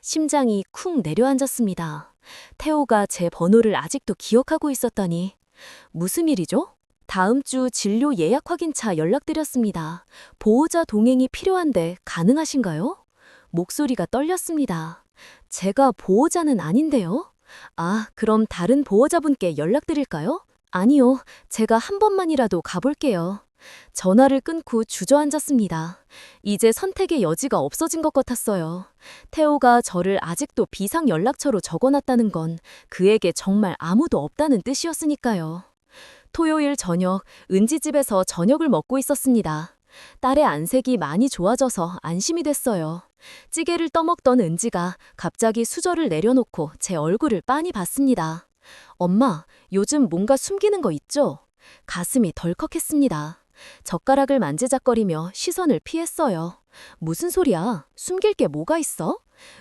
심장이 쿵 내려앉았습니다. 태호가 제 번호를 아직도 기억하고 있었다니. 무슨 일이죠? 다음 주 진료 예약 확인차 연락드렸습니다. 보호자 동행이 필요한데 가능하신가요? 목소리가 떨렸습니다. 제가 보호자는 아닌데요? 아, 그럼 다른 보호자분께 연락드릴까요? 아니요, 제가 한 번만이라도 가볼게요. 전화를 끊고 주저앉았습니다. 이제 선택의 여지가 없어진 것 같았어요. 태호가 저를 아직도 비상 연락처로 적어놨다는 건 그에게 정말 아무도 없다는 뜻이었으니까요. 토요일 저녁, 은지 집에서 저녁을 먹고 있었습니다. 딸의 안색이 많이 좋아져서 안심이 됐어요. 찌개를 떠먹던 은지가 갑자기 수저를 내려놓고 제 얼굴을 빤히 봤습니다. 엄마, 요즘 뭔가 숨기는 거 있죠? 가슴이 덜컥했습니다. 젓가락을 만지작거리며 시선을 피했어요. 무슨 소리야? 숨길 게 뭐가 있어?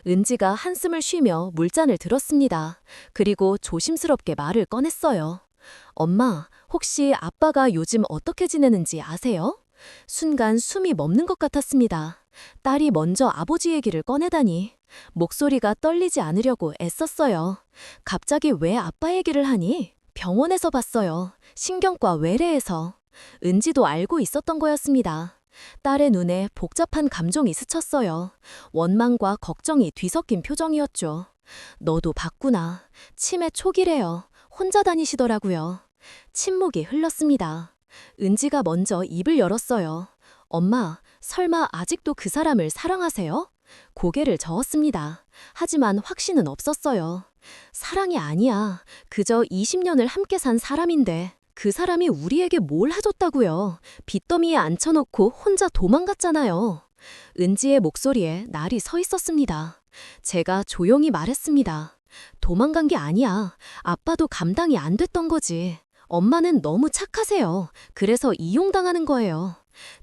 은지가 한숨을 쉬며 물잔을 들었습니다. 그리고 조심스럽게 말을 꺼냈어요. 엄마, 혹시 아빠가 요즘 어떻게 지내는지 아세요? 순간 숨이 멎는 것 같았습니다. 딸이 먼저 아버지 얘기를 꺼내다니. 목소리가 떨리지 않으려고 애썼어요. 갑자기 왜 아빠 얘기를 하니? 병원에서 봤어요. 신경과 외래에서. 은지도 알고 있었던 거였습니다. 딸의 눈에 복잡한 감정이 스쳤어요. 원망과 걱정이 뒤섞인 표정이었죠. 너도 봤구나. 치매 초기래요. 혼자 다니시더라고요. 침묵이 흘렀습니다. 은지가 먼저 입을 열었어요. 엄마, 설마 아직도 그 사람을 사랑하세요? 고개를 저었습니다. 하지만 확신은 없었어요. 사랑이 아니야. 그저 20년을 함께 산 사람인데 그 사람이 우리에게 뭘 해줬다고요. 빚더미에 앉혀놓고 혼자 도망갔잖아요. 은지의 목소리에 날이 서 있었습니다. 제가 조용히 말했습니다. 도망간 게 아니야. 아빠도 감당이 안 됐던 거지. 엄마는 너무 착하세요. 그래서 이용당하는 거예요.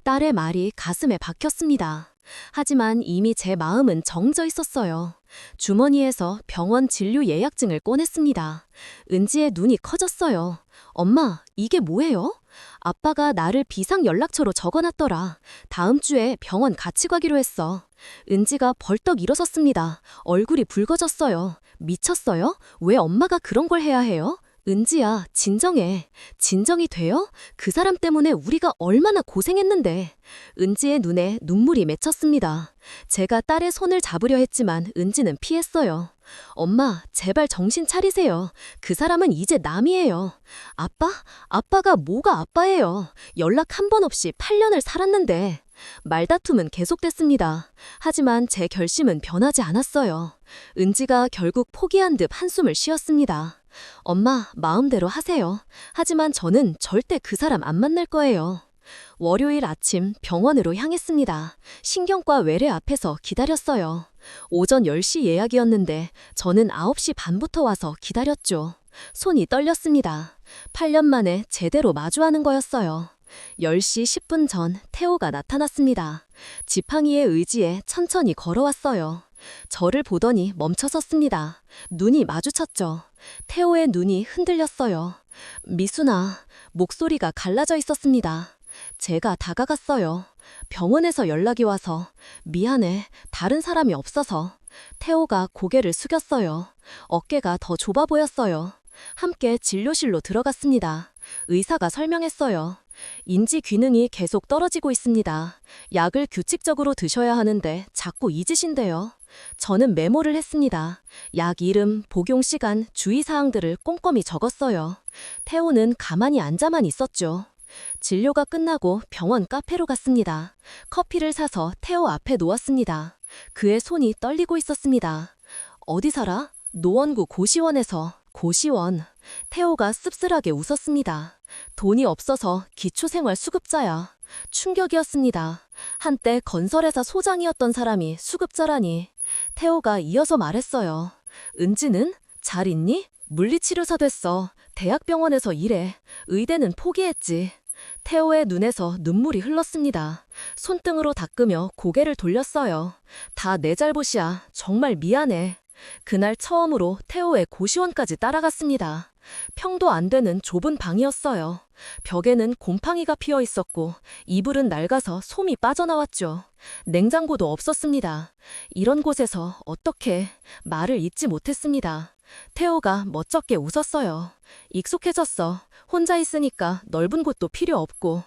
딸의 말이 가슴에 박혔습니다. 하지만 이미 제 마음은 정져 있었어요. 주머니에서 병원 진료 예약증을 꺼냈습니다. 은지의 눈이 커졌어요. 엄마, 이게 뭐예요? 아빠가 나를 비상 연락처로 적어놨더라. 다음 주에 병원 같이 가기로 했어. 은지가 벌떡 일어섰습니다. 얼굴이 붉어졌어요. 미쳤어요? 왜 엄마가 그런 걸 해야 해요? 은지야, 진정해. 진정이 돼요? 그 사람 때문에 우리가 얼마나 고생했는데. 은지의 눈에 눈물이 맺혔습니다. 제가 딸의 손을 잡으려 했지만 은지는 피했어요. 엄마, 제발 정신 차리세요. 그 사람은 이제 남이에요. 아빠? 아빠가 뭐가 아빠예요. 연락 한 번 없이 8년을 살았는데. 말다툼은 계속됐습니다. 하지만 제 결심은 변하지 않았어요. 은지가 결국 포기한 듯 한숨을 쉬었습니다. 엄마, 마음대로 하세요. 하지만 저는 절대 그 사람 안 만날 거예요. 월요일 아침 병원으로 향했습니다. 신경과 외래 앞에서 기다렸어요. 오전 10시 예약이었는데 저는 9시 반부터 와서 기다렸죠. 손이 떨렸습니다. 8년 만에 제대로 마주하는 거였어요. 10시 10분 전 태호가 나타났습니다. 지팡이의 의지에 천천히 걸어왔어요. 저를 보더니 멈춰섰습니다. 눈이 마주쳤죠. 태호의 눈이 흔들렸어요. 미순아, 목소리가 갈라져 있었습니다. 제가 다가갔어요. 병원에서 연락이 와서 미안해, 다른 사람이 없어서. 태호가 고개를 숙였어요. 어깨가 더 좁아 보였어요. 함께 진료실로 들어갔습니다. 의사가 설명했어요. 인지 기능이 계속 떨어지고 있습니다. 약을 규칙적으로 드셔야 하는데 자꾸 잊으신대요. 저는 메모를 했습니다. 약 이름, 복용 시간, 주의사항들을 꼼꼼히 적었어요. 태호는 가만히 앉아만 있었죠. 진료가 끝나고 병원 카페로 갔습니다. 커피를 사서 태호 앞에 놓았습니다. 그의 손이 떨리고 있었습니다. 어디 살아? 노원구 고시원에서. 고시원. 태호가 씁쓸하게 웃었습니다. 돈이 없어서 기초생활 수급자야. 충격이었습니다. 한때 건설회사 소장이었던 사람이 수급자라니. 태호가 이어서 말했어요. 은지는? 잘 있니? 물리치료사 됐어. 대학병원에서 일해. 의대는 포기했지. 태호의 눈에서 눈물이 흘렀습니다. 손등으로 닦으며 고개를 돌렸어요. 다 내 잘못이야. 정말 미안해. 그날 처음으로 태호의 고시원까지 따라갔습니다. 평도 안 되는 좁은 방이었어요. 벽에는 곰팡이가 피어 있었고 이불은 낡아서 솜이 빠져나왔죠. 냉장고도 없었습니다. 이런 곳에서 어떻게 말을 잇지 못했습니다. 태호가 멋쩍게 웃었어요. 익숙해졌어. 혼자 있으니까 넓은 곳도 필요 없고.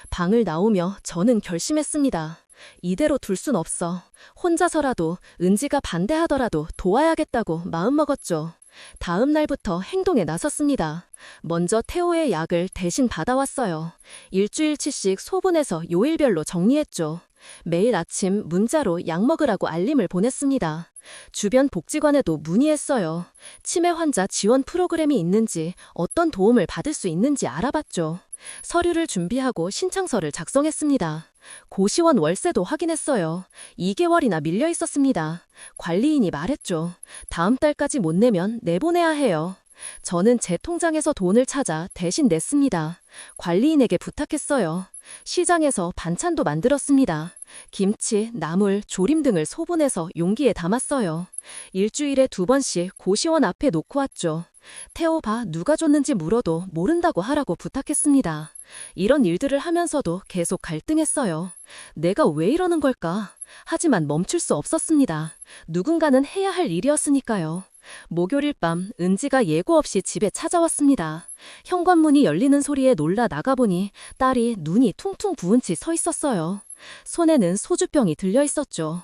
방을 나오며 저는 결심했습니다. 이대로 둘 순 없어. 혼자서라도 은지가 반대하더라도 도와야겠다고 마음먹었죠. 다음 날부터 행동에 나섰습니다. 먼저 태호의 약을 대신 받아왔어요. 일주일치씩 소분해서 요일별로 정리했죠. 매일 아침 문자로 약 먹으라고 알림을 보냈습니다. 주변 복지관에도 문의했어요. 치매 환자 지원 프로그램이 있는지, 어떤 도움을 받을 수 있는지 알아봤죠. 서류를 준비하고 신청서를 작성했습니다. 고시원 월세도 확인했어요. 2개월이나 밀려 있었습니다. 관리인이 말했죠. 다음 달까지 못 내면 내보내야 해요. 저는 제 통장에서 돈을 찾아 대신 냈습니다. 관리인에게 부탁했어요. 시장에서 반찬도 만들었습니다. 김치, 나물, 조림 등을 소분해서 용기에 담았어요. 일주일에 2번씩 고시원 앞에 놓고 왔죠. 태호 봐 누가 줬는지 물어도 모른다고 하라고 부탁했습니다. 이런 일들을 하면서도 계속 갈등했어요. 내가 왜 이러는 걸까? 하지만 멈출 수 없었습니다. 누군가는 해야 할 일이었으니까요. 목요일 밤 은지가 예고 없이 집에 찾아왔습니다. 현관문이 열리는 소리에 놀라 나가보니 딸이 눈이 퉁퉁 부은 채 서 있었어요. 손에는 소주병이 들려 있었죠.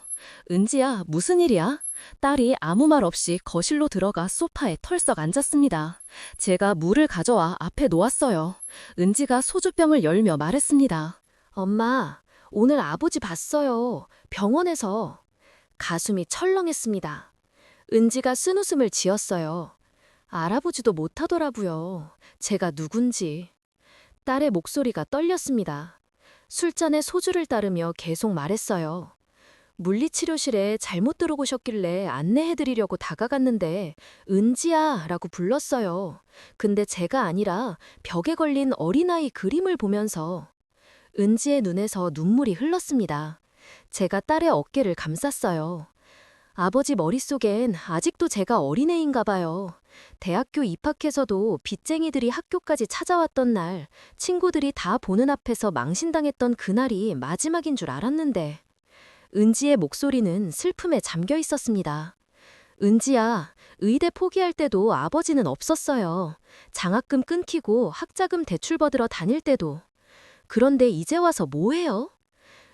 은지야, 무슨 일이야? 딸이 아무 말 없이 거실로 들어가 소파에 털썩 앉았습니다. 제가 물을 가져와 앞에 놓았어요. 은지가 소주병을 열며 말했습니다. 엄마, 오늘 아버지 봤어요. 병원에서. 가슴이 철렁했습니다. 은지가 쓴웃음을 지었어요. 알아보지도 못하더라고요. 제가 누군지. 딸의 목소리가 떨렸습니다. 술잔에 소주를 따르며 계속 말했어요. 물리치료실에 잘못 들어오셨길래 안내해드리려고 다가갔는데 은지야 라고 불렀어요. 근데 제가 아니라 벽에 걸린 어린아이 그림을 보면서 은지의 눈에서 눈물이 흘렀습니다. 제가 딸의 어깨를 감쌌어요. 아버지 머릿속엔 아직도 제가 어린애인가 봐요. 대학교 입학해서도 빚쟁이들이 학교까지 찾아왔던 날, 친구들이 다 보는 앞에서 망신당했던 그날이 마지막인 줄 알았는데 은지의 목소리는 슬픔에 잠겨 있었습니다. 은지야, 의대 포기할 때도 아버지는 없었어요. 장학금 끊기고 학자금 대출 받으러 다닐 때도. 그런데 이제 와서 뭐해요?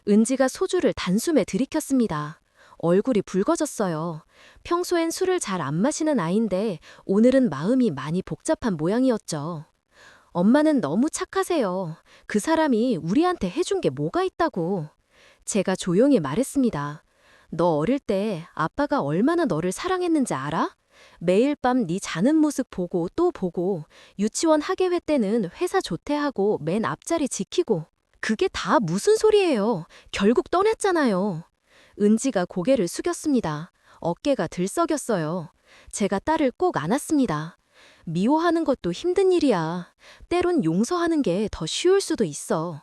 은지가 소주를 단숨에 들이켰습니다. 얼굴이 붉어졌어요. 평소엔 술을 잘 안 마시는 아이인데 오늘은 마음이 많이 복잡한 모양이었죠. 엄마는 너무 착하세요. 그 사람이 우리한테 해준 게 뭐가 있다고. 제가 조용히 말했습니다. 너 어릴 때 아빠가 얼마나 너를 사랑했는지 알아? 매일 밤 네 자는 모습 보고 또 보고 유치원 학예회 때는 회사 조퇴하고 맨 앞자리 지키고. 그게 다 무슨 소리예요. 결국 떠났잖아요. 은지가 고개를 숙였습니다. 어깨가 들썩였어요. 제가 딸을 꼭 안았습니다. 미워하는 것도 힘든 일이야. 때론 용서하는 게 더 쉬울 수도 있어.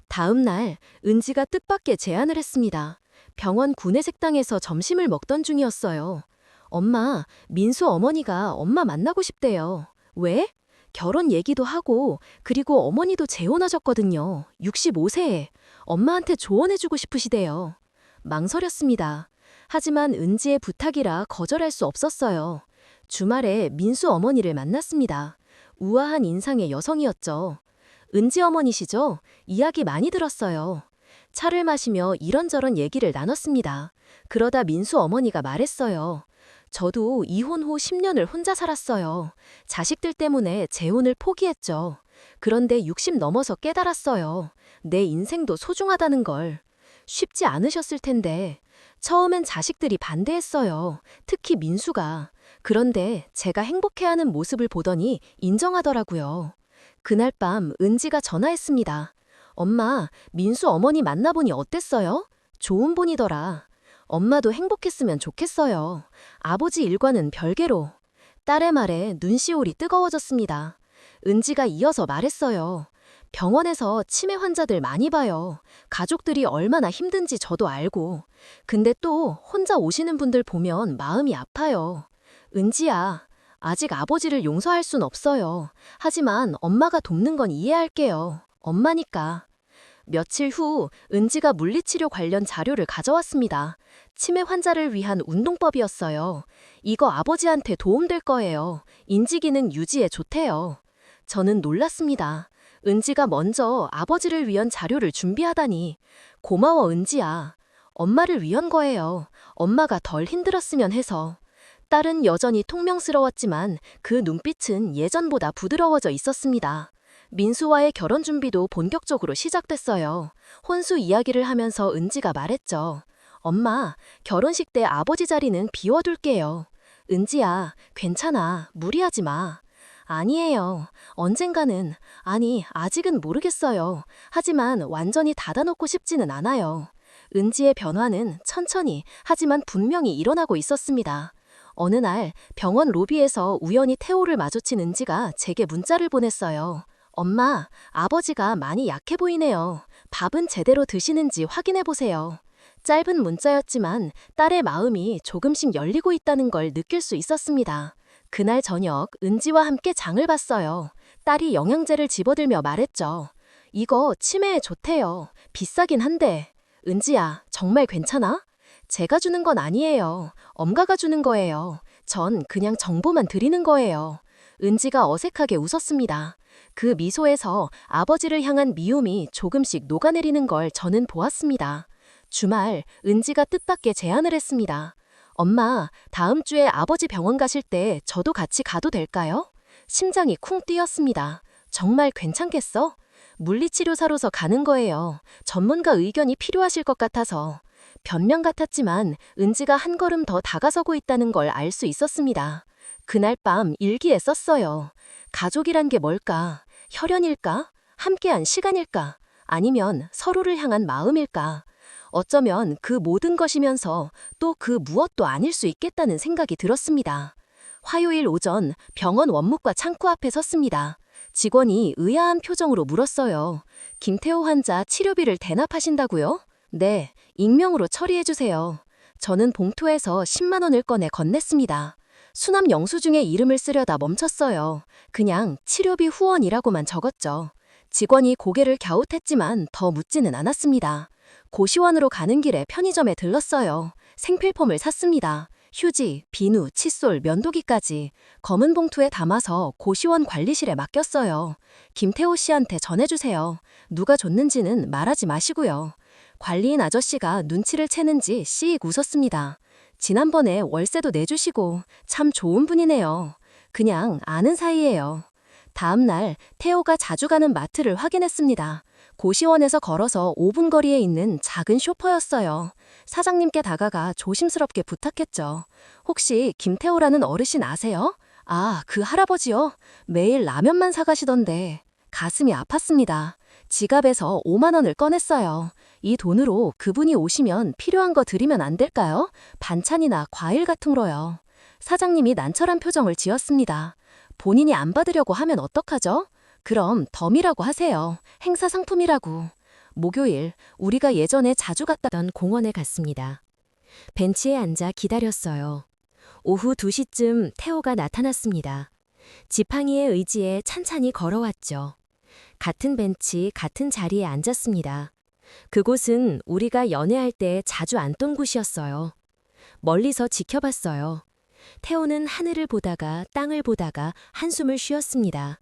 다음 날 은지가 뜻밖의 제안을 했습니다. 병원 구내식당에서 점심을 먹던 중이었어요. 엄마, 민수 어머니가 엄마 만나고 싶대요. 왜? 결혼 얘기도 하고 그리고 어머니도 재혼하셨거든요. 65세에. 엄마한테 조언해주고 싶으시대요. 망설였습니다. 하지만 은지의 부탁이라 거절할 수 없었어요. 주말에 민수 어머니를 만났습니다. 우아한 인상의 여성이었죠. 은지 어머니시죠? 이야기 많이 들었어요. 차를 마시며 이런저런 얘기를 나눴습니다. 그러다 민수 어머니가 말했어요. 저도 이혼 후 10년을 혼자 살았어요. 자식들 때문에 재혼을 포기했죠. 그런데 60 넘어서 깨달았어요. 내 인생도 소중하다는 걸. 쉽지 않으셨을 텐데. 처음엔 자식들이 반대했어요. 특히 민수가. 그런데 제가 행복해하는 모습을 보더니 인정하더라고요. 그날 밤 은지가 전화했습니다. 엄마, 민수 어머니 만나보니 어땠어요? 좋은 분이더라. 엄마도 행복했으면 좋겠어요. 아버지 일과는 별개로. 딸의 말에 눈시울이 뜨거워졌습니다. 은지가 이어서 말했어요. 병원에서 치매 환자들 많이 봐요. 가족들이 얼마나 힘든지 저도 알고. 근데 또 혼자 오시는 분들 보면 마음이 아파요. 은지야, 아직 아버지를 용서할 순 없어요. 하지만 엄마가 돕는 건 이해할게요. 엄마니까. 며칠 후 은지가 물리치료 관련 자료를 가져왔습니다. 치매 환자를 위한 운동법이었어요. 이거 아버지한테 도움될 거예요. 인지 기능 유지에 좋대요. 저는 놀랐습니다. 은지가 먼저 아버지를 위한 자료를 준비하다니. 고마워, 은지야. 엄마를 위한 거예요. 엄마가 덜 힘들었으면 해서. 딸은 여전히 통명스러웠지만 그 눈빛은 예전보다 부드러워져 있었습니다. 민수와의 결혼 준비도 본격적으로 시작됐어요. 혼수 이야기를 하면서 은지가 말했죠. 엄마, 결혼식 때 아버지 자리는 비워둘게요. 은지야, 괜찮아. 무리하지 마. 아니에요. 언젠가는, 아니, 아직은 모르겠어요. 하지만 완전히 닫아놓고 싶지는 않아요. 은지의 변화는 천천히, 하지만 분명히 일어나고 있었습니다. 어느 날 병원 로비에서 우연히 태호를 마주친 은지가 제게 문자를 보냈어요. 엄마, 아버지가 많이 약해 보이네요. 밥은 제대로 드시는지 확인해 보세요. 짧은 문자였지만 딸의 마음이 조금씩 열리고 있다는 걸 느낄 수 있었습니다. 그날 저녁 은지와 함께 장을 봤어요. 딸이 영양제를 집어들며 말했죠. 이거 치매에 좋대요. 비싸긴 한데. 은지야, 정말 괜찮아? 제가 주는 건 아니에요. 엄가가 주는 거예요. 전 그냥 정보만 드리는 거예요. 은지가 어색하게 웃었습니다. 그 미소에서 아버지를 향한 미움이 조금씩 녹아내리는 걸 저는 보았습니다. 주말 은지가 뜻밖의 제안을 했습니다. 엄마, 다음 주에 아버지 병원 가실 때 저도 같이 가도 될까요? 심장이 쿵 뛰었습니다. 정말 괜찮겠어? 물리치료사로서 가는 거예요. 전문가 의견이 필요하실 것 같아서. 변명 같았지만 은지가 한 걸음 더 다가서고 있다는 걸 알 수 있었습니다. 그날 밤 일기에 썼어요. 가족이란 게 뭘까? 혈연일까? 함께한 시간일까? 아니면 서로를 향한 마음일까? 어쩌면 그 모든 것이면서 또 그 무엇도 아닐 수 있겠다는 생각이 들었습니다. 화요일 오전 병원 원무과 창구 앞에 섰습니다. 직원이 의아한 표정으로 물었어요. 김태호 환자 치료비를 대납하신다고요? 네, 익명으로 처리해주세요. 저는 봉투에서 10만 원을 꺼내 건넸습니다. 수납 영수증에 이름을 쓰려다 멈췄어요. 그냥 치료비 후원이라고만 적었죠. 직원이 고개를 갸웃했지만 더 묻지는 않았습니다. 고시원으로 가는 길에 편의점에 들렀어요. 생필품을 샀습니다. 휴지, 비누, 칫솔, 면도기까지 검은 봉투에 담아서 고시원 관리실에 맡겼어요. 김태호 씨한테 전해주세요. 누가 줬는지는 말하지 마시고요. 관리인 아저씨가 눈치를 채는지 씩 웃었습니다. 지난번에 월세도 내주시고 참 좋은 분이네요. 그냥 아는 사이예요. 다음 날 태호가 자주 가는 마트를 확인했습니다. 고시원에서 걸어서 5분 거리에 있는 작은 쇼퍼였어요. 사장님께 다가가 조심스럽게 부탁했죠. 혹시 김태호라는 어르신 아세요? 아, 그 할아버지요? 매일 라면만 사가시던데. 가슴이 아팠습니다. 지갑에서 5만 원을 꺼냈어요. 이 돈으로 그분이 오시면 필요한 거 드리면 안 될까요? 반찬이나 과일 같은 거요. 사장님이 난처한 표정을 지었습니다. 본인이 안 받으려고 하면 어떡하죠? 그럼 덤이라고 하세요. 행사 상품이라고. 목요일, 우리가 예전에 자주 갔던 공원에 갔습니다. 벤치에 앉아 기다렸어요. 오후 2시쯤 태호가 나타났습니다. 지팡이의 의지에 찬찬히 걸어왔죠. 같은 벤치, 같은 자리에 앉았습니다. 그곳은 우리가 연애할 때 자주 앉던 곳이었어요. 멀리서 지켜봤어요. 태호는 하늘을 보다가 땅을 보다가 한숨을 쉬었습니다.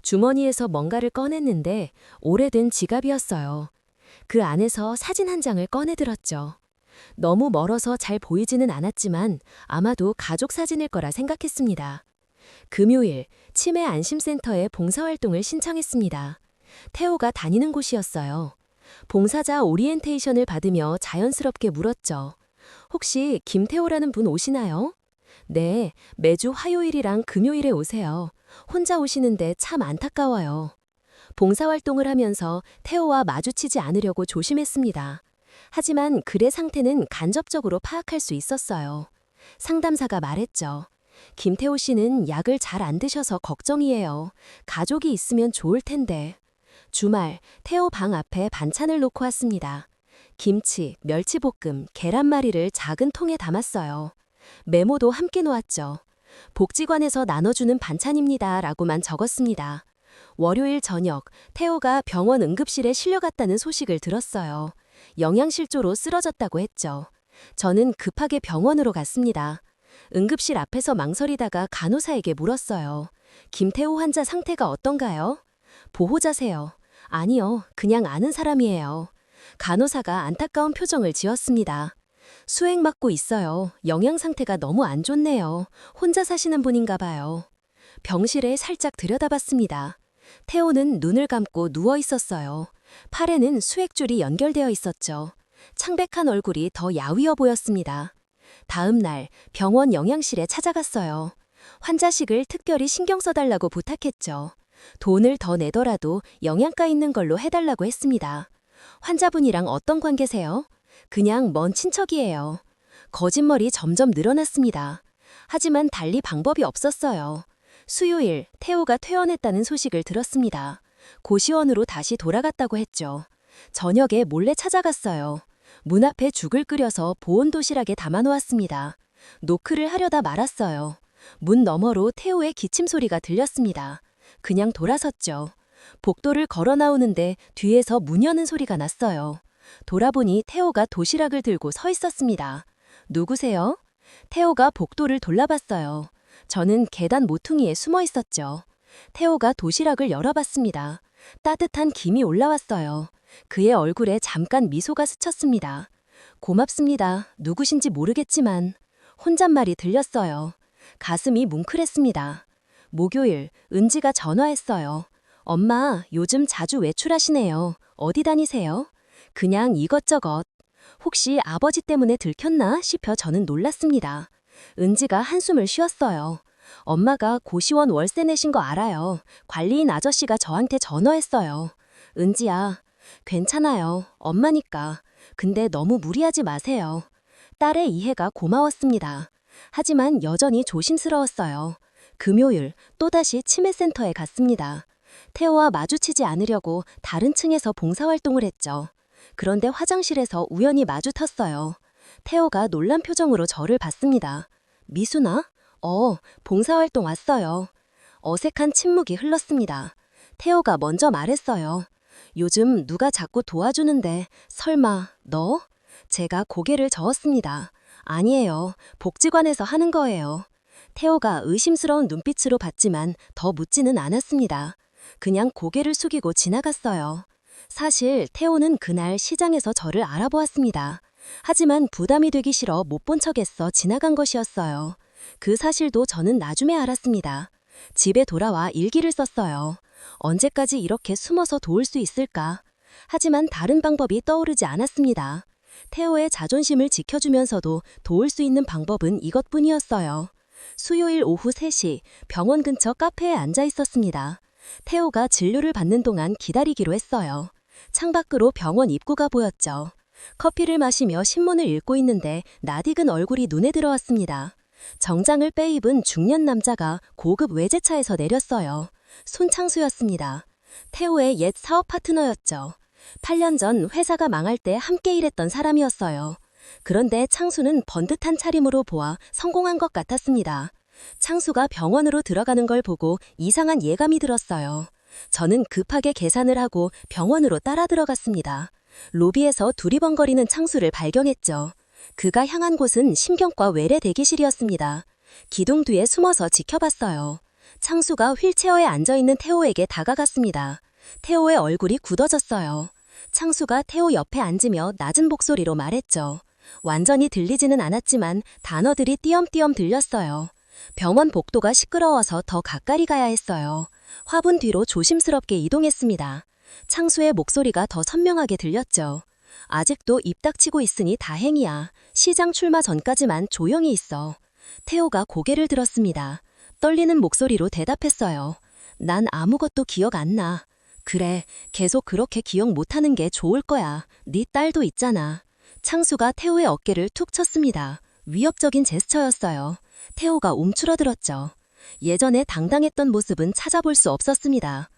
주머니에서 뭔가를 꺼냈는데 오래된 지갑이었어요. 그 안에서 사진 한 장을 꺼내들었죠. 너무 멀어서 잘 보이지는 않았지만 아마도 가족 사진일 거라 생각했습니다. 금요일, 치매 안심센터에 봉사활동을 신청했습니다. 태호가 다니는 곳이었어요. 봉사자 오리엔테이션을 받으며 자연스럽게 물었죠. 혹시 김태호라는 분 오시나요? 네, 매주 화요일이랑 금요일에 오세요. 혼자 오시는데 참 안타까워요. 봉사활동을 하면서 태호와 마주치지 않으려고 조심했습니다. 하지만 글의 상태는 간접적으로 파악할 수 있었어요. 상담사가 말했죠. 김태호 씨는 약을 잘 안 드셔서 걱정이에요. 가족이 있으면 좋을 텐데. 주말, 태호 방 앞에 반찬을 놓고 왔습니다. 김치, 멸치볶음, 계란말이를 작은 통에 담았어요. 메모도 함께 놓았죠. 복지관에서 나눠주는 반찬입니다. 라고만 적었습니다. 월요일 저녁, 태호가 병원 응급실에 실려갔다는 소식을 들었어요. 영양실조로 쓰러졌다고 했죠. 저는 급하게 병원으로 갔습니다. 응급실 앞에서 망설이다가 간호사에게 물었어요. 김태호 환자 상태가 어떤가요? 보호자세요. 아니요, 그냥 아는 사람이에요. 간호사가 안타까운 표정을 지었습니다. 수액 맞고 있어요. 영양 상태가 너무 안 좋네요. 혼자 사시는 분인가 봐요. 병실에 살짝 들여다봤습니다. 태호는 눈을 감고 누워 있었어요. 팔에는 수액줄이 연결되어 있었죠. 창백한 얼굴이 더 야위어 보였습니다. 다음 날 병원 영양실에 찾아갔어요. 환자식을 특별히 신경 써달라고 부탁했죠. 돈을 더 내더라도 영양가 있는 걸로 해달라고 했습니다. 환자분이랑 어떤 관계세요? 그냥 먼 친척이에요. 거짓말이 점점 늘어났습니다. 하지만 달리 방법이 없었어요. 수요일, 태호가 퇴원했다는 소식을 들었습니다. 고시원으로 다시 돌아갔다고 했죠. 저녁에 몰래 찾아갔어요. 문 앞에 죽을 끓여서 보온 도시락에 담아놓았습니다. 노크를 하려다 말았어요. 문 너머로 태호의 기침 소리가 들렸습니다. 그냥 돌아섰죠. 복도를 걸어 나오는데 뒤에서 문 여는 소리가 났어요. 돌아보니 태호가 도시락을 들고 서 있었습니다. 누구세요? 태호가 복도를 돌아봤어요. 저는 계단 모퉁이에 숨어 있었죠. 태호가 도시락을 열어봤습니다. 따뜻한 김이 올라왔어요. 그의 얼굴에 잠깐 미소가 스쳤습니다. 고맙습니다. 누구신지 모르겠지만 혼잣말이 들렸어요. 가슴이 뭉클했습니다. 목요일, 은지가 전화했어요. 엄마, 요즘 자주 외출하시네요. 어디 다니세요? 그냥 이것저것. 혹시 아버지 때문에 들켰나 싶어 저는 놀랐습니다. 은지가 한숨을 쉬었어요. 엄마가 고시원 월세 내신 거 알아요. 관리인 아저씨가 저한테 전화했어요. 은지야, 괜찮아요. 엄마니까. 근데 너무 무리하지 마세요. 딸의 이해가 고마웠습니다. 하지만 여전히 조심스러웠어요. 금요일, 또다시 치매센터에 갔습니다. 태호와 마주치지 않으려고 다른 층에서 봉사활동을 했죠. 그런데 화장실에서 우연히 마주쳤어요. 태호가 놀란 표정으로 저를 봤습니다. 미수나? 봉사활동 왔어요. 어색한 침묵이 흘렀습니다. 태호가 먼저 말했어요. 요즘 누가 자꾸 도와주는데 설마 너? 제가 고개를 저었습니다. 아니에요. 복지관에서 하는 거예요. 태호가 의심스러운 눈빛으로 봤지만 더 묻지는 않았습니다. 그냥 고개를 숙이고 지나갔어요. 사실 태호는 그날 시장에서 저를 알아보았습니다. 하지만 부담이 되기 싫어 못 본 척했어 지나간 것이었어요. 그 사실도 저는 나중에 알았습니다. 집에 돌아와 일기를 썼어요. 언제까지 이렇게 숨어서 도울 수 있을까? 하지만 다른 방법이 떠오르지 않았습니다. 태호의 자존심을 지켜주면서도 도울 수 있는 방법은 이것뿐이었어요. 수요일 오후 3시 병원 근처 카페에 앉아 있었습니다. 태호가 진료를 받는 동안 기다리기로 했어요. 창밖으로 병원 입구가 보였죠. 커피를 마시며 신문을 읽고 있는데 낯익은 얼굴이 눈에 들어왔습니다. 정장을 빼입은 중년 남자가 고급 외제차에서 내렸어요. 손창수였습니다. 태호의 옛 사업 파트너였죠. 8년 전 회사가 망할 때 함께 일했던 사람이었어요. 그런데 창수는 번듯한 차림으로 보아 성공한 것 같았습니다. 창수가 병원으로 들어가는 걸 보고 이상한 예감이 들었어요. 저는 급하게 계산을 하고 병원으로 따라 들어갔습니다. 로비에서 두리번거리는 창수를 발견했죠. 그가 향한 곳은 심경과 외래 대기실이었습니다. 기둥 뒤에 숨어서 지켜봤어요. 창수가 휠체어에 앉아있는 태호에게 다가갔습니다. 태호의 얼굴이 굳어졌어요. 창수가 태호 옆에 앉으며 낮은 목소리로 말했죠. 완전히 들리지는 않았지만 단어들이 띄엄띄엄 들렸어요. 병원 복도가 시끄러워서 더 가까이 가야 했어요. 화분 뒤로 조심스럽게 이동했습니다. 창수의 목소리가 더 선명하게 들렸죠. 아직도 입 닥치고 있으니 다행이야. 시장 출마 전까지만 조용히 있어. 태호가 고개를 들었습니다. 떨리는 목소리로 대답했어요. 난 아무것도 기억 안 나. 그래, 계속 그렇게 기억 못하는 게 좋을 거야. 네 딸도 있잖아. 창수가 태호의 어깨를 툭 쳤습니다. 위협적인 제스처였어요. 태호가 움츠러들었죠. 예전에 당당했던 모습은 찾아볼 수 없었습니다.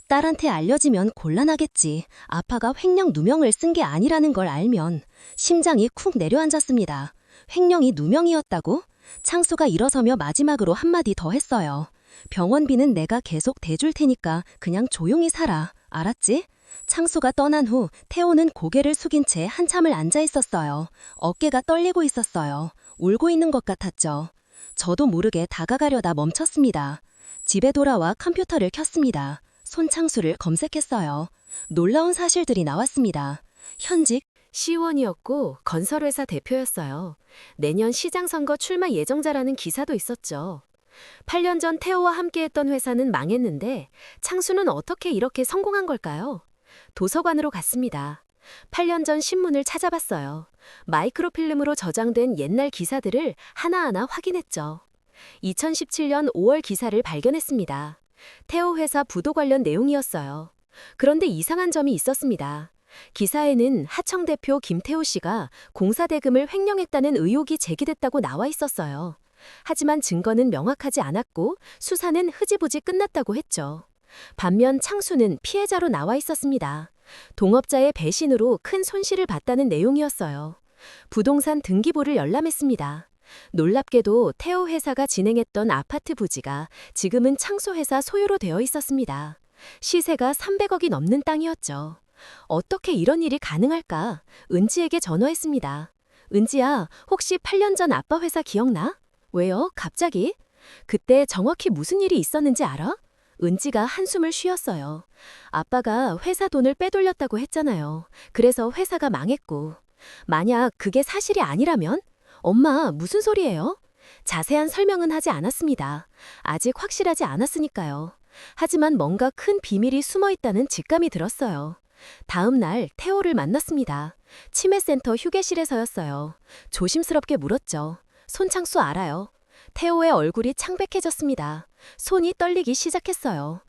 딸한테 알려지면 곤란하겠지. 아빠가 횡령 누명을 쓴 게 아니라는 걸 알면 심장이 쿵 내려앉았습니다. 횡령이 누명이었다고? 창수가 일어서며 마지막으로 한마디 더 했어요. 병원비는 내가 계속 대줄 테니까 그냥 조용히 살아. 알았지? 창수가 떠난 후 태호는 고개를 숙인 채 한참을 앉아 있었어요. 어깨가 떨리고 있었어요. 울고 있는 것 같았죠. 저도 모르게 다가가려다 멈췄습니다. 집에 돌아와 컴퓨터를 켰습니다. 손창수를 검색했어요. 놀라운 사실들이 나왔습니다. 현직, 시의원이었고 건설회사 대표였어요. 내년 시장 선거 출마 예정자라는 기사도 있었죠. 8년 전 태호와 함께했던 회사는 망했는데 창수는 어떻게 이렇게 성공한 걸까요? 도서관으로 갔습니다. 8년 전 신문을 찾아봤어요. 마이크로필름으로 저장된 옛날 기사들을 하나하나 확인했죠. 2017년 5월 기사를 발견했습니다. 태호 회사 부도 관련 내용이었어요. 그런데 이상한 점이 있었습니다. 기사에는 하청 대표 김태호 씨가 공사 대금을 횡령했다는 의혹이 제기됐다고 나와 있었어요. 하지만 증거는 명확하지 않았고 수사는 흐지부지 끝났다고 했죠. 반면 창수는 피해자로 나와 있었습니다. 동업자의 배신으로 큰 손실을 봤다는 내용이었어요. 부동산 등기부를 열람했습니다. 놀랍게도 태호 회사가 진행했던 아파트 부지가 지금은 창수 회사 소유로 되어 있었습니다. 시세가 300억이 넘는 땅이었죠. 어떻게 이런 일이 가능할까? 은지에게 전화했습니다. 은지야, 혹시 8년 전 아빠 회사 기억나? 왜요? 갑자기? 그때 정확히 무슨 일이 있었는지 알아? 은지가 한숨을 쉬었어요. 아빠가 회사 돈을 빼돌렸다고 했잖아요. 그래서 회사가 망했고. 만약 그게 사실이 아니라면? 엄마, 무슨 소리예요? 자세한 설명은 하지 않았습니다. 아직 확실하지 않았으니까요. 하지만 뭔가 큰 비밀이 숨어 있다는 직감이 들었어요. 다음 날 태호를 만났습니다. 치매센터 휴게실에서였어요. 조심스럽게 물었죠. 손창수 알아요. 태호의 얼굴이 창백해졌습니다. 손이 떨리기 시작했어요.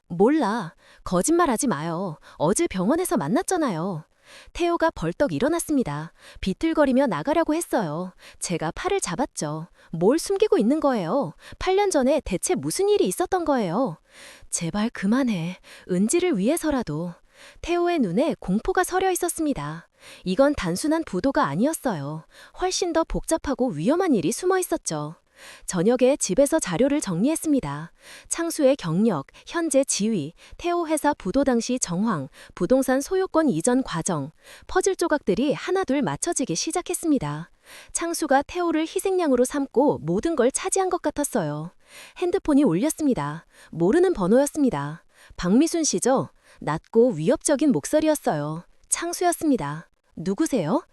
몰라. 거짓말하지 마요. 어제 병원에서 만났잖아요. 태호가 벌떡 일어났습니다. 비틀거리며 나가려고 했어요. 제가 팔을 잡았죠. 뭘 숨기고 있는 거예요? 8년 전에 대체 무슨 일이 있었던 거예요? 제발 그만해. 은지를 위해서라도. 태호의 눈에 공포가 서려 있었습니다. 이건 단순한 부도가 아니었어요. 훨씬 더 복잡하고 위험한 일이 숨어 있었죠. 저녁에 집에서 자료를 정리했습니다. 창수의 경력, 현재 지위, 태호 회사 부도 당시 정황, 부동산 소유권 이전 과정, 퍼즐 조각들이 하나둘 맞춰지기 시작했습니다. 창수가 태호를 희생양으로 삼고 모든 걸 차지한 것 같았어요. 핸드폰이 울렸습니다. 모르는 번호였습니다. 박미순 씨죠? 낮고 위협적인 목소리였어요. 창수였습니다. 누구세요?